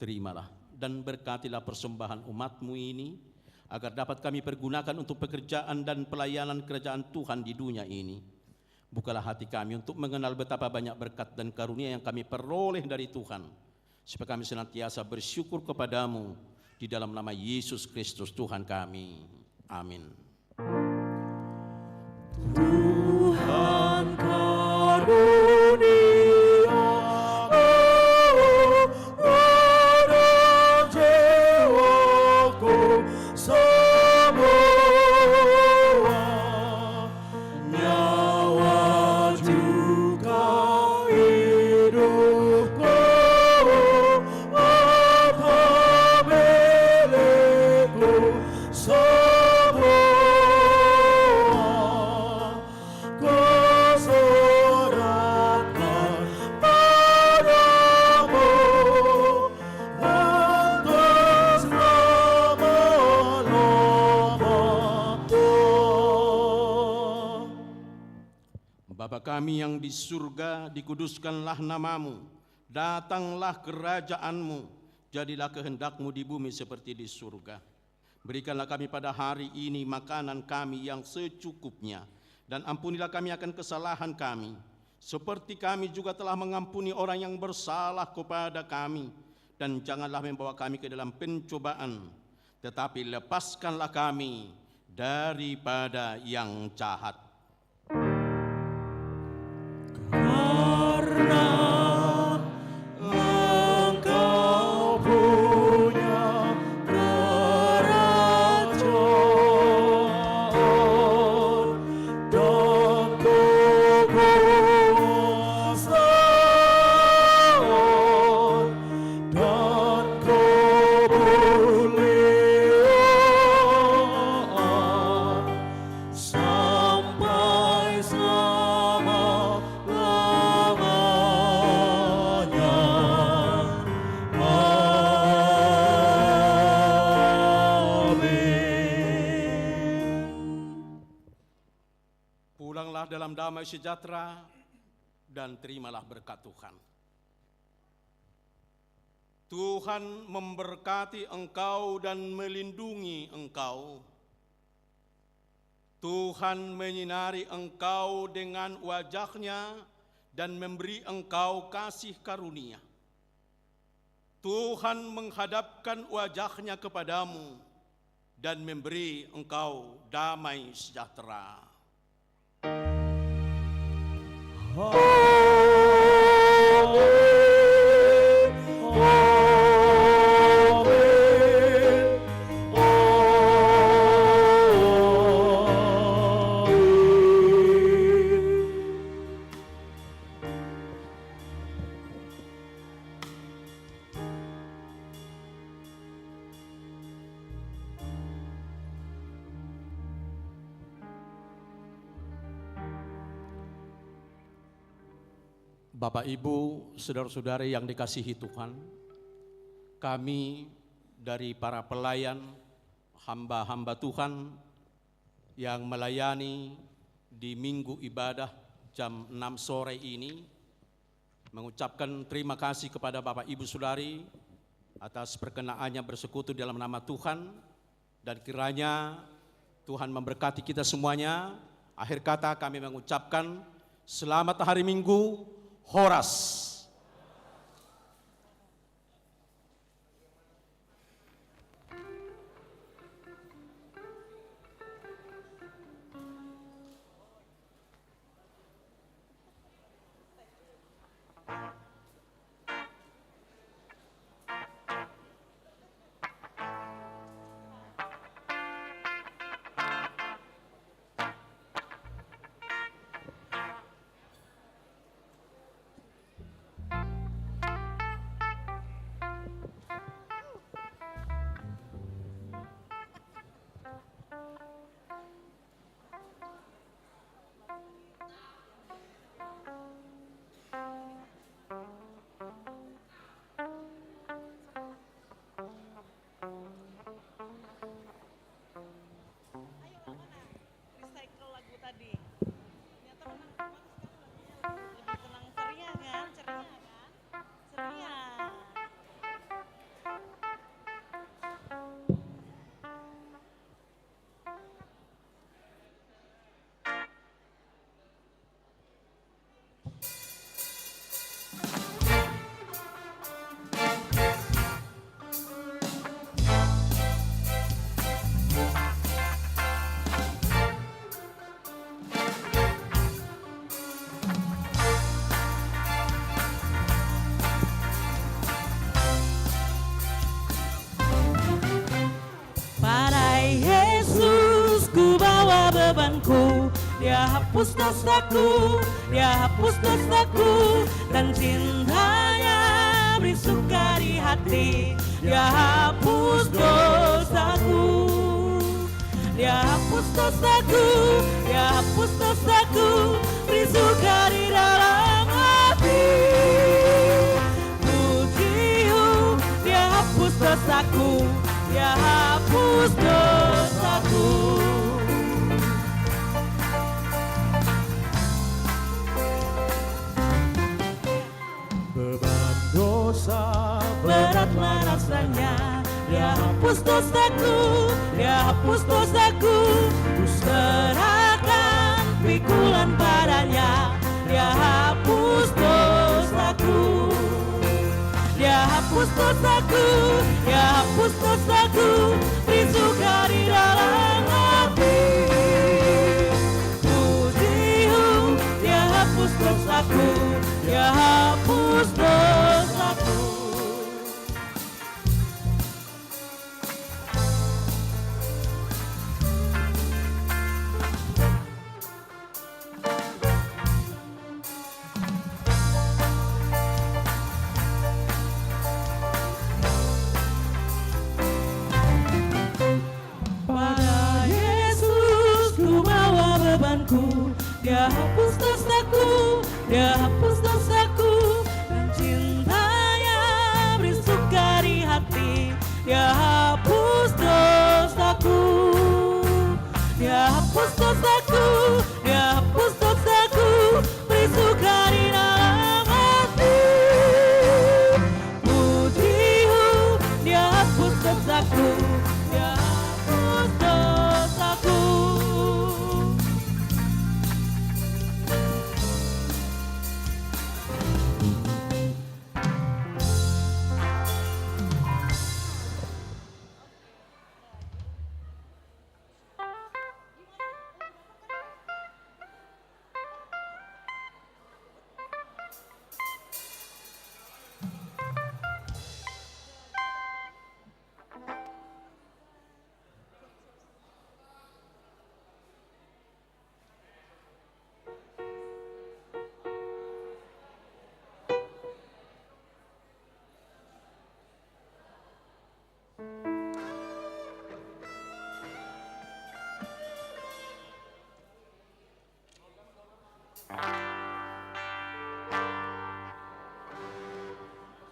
Terimalah dan berkatilah persembahan umat-Mu ini, agar dapat kami pergunakan untuk pekerjaan dan pelayanan kerajaan Tuhan di dunia ini. Bukalah hati kami untuk mengenal betapa banyak berkat dan karunia yang kami peroleh dari Tuhan, supaya kami senantiasa bersyukur kepadamu di dalam nama Yesus Kristus Tuhan kami. Amin. Tuhan karunia Raja jiwa kami yang di surga, dikuduskanlah namamu, datanglah kerajaanmu, jadilah kehendakmu di bumi seperti di surga. Berikanlah kami pada hari ini makanan kami yang secukupnya, dan ampunilah kami akan kesalahan kami, seperti kami juga telah mengampuni orang yang bersalah kepada kami. Dan janganlah membawa kami ke dalam pencobaan, tetapi lepaskanlah kami daripada yang jahat. Karena Engkau punya kerajaan dan kekuasaan dan kemuliaan sampai selama-lamanya. Amin. Pulanglah dalam damai sejahtera dan terimalah berkat Tuhan. Tuhan memberkati engkau dan melindungi engkau. Tuhan menyinari engkau dengan wajah-Nya dan memberi engkau kasih karunia. Tuhan menghadapkan wajah-Nya kepadamu dan memberi engkau damai sejahtera. Bapak, Ibu, saudara-saudari yang dikasihi Tuhan, kami dari para pelayan, hamba-hamba Tuhan yang melayani di minggu ibadah jam 6 sore ini, mengucapkan terima kasih kepada Bapak, Ibu, Saudari atas perkenaannya bersekutu dalam nama Tuhan, dan kiranya Tuhan memberkati kita semuanya. Akhir kata kami mengucapkan selamat hari Minggu, Horas. Dia hapus dosaku, Dia hapus dosaku, dan cintanya bersukar di hati. Dia hapus dosaku, Dia hapus dosaku, Dia hapus dosaku, bersukar di dalam hati. Pujiu, Dia hapus dosaku, Dia hapus dosaku. hapus dosaku, Dia hapus dosaku. Ku serahkan pikulan padanya, Dia hapus dosaku. Dia hapus dosaku, Dia hapus dosaku. Beri suka di dalam hati. Pujiu, Dia hapus dosaku, Dia hapus dosaku. Pada Yesus ku bawa bebanku, Dia hapus dosaku, Dia hapus dosaku. Dan cintanya beri suka di hati, Dia hapus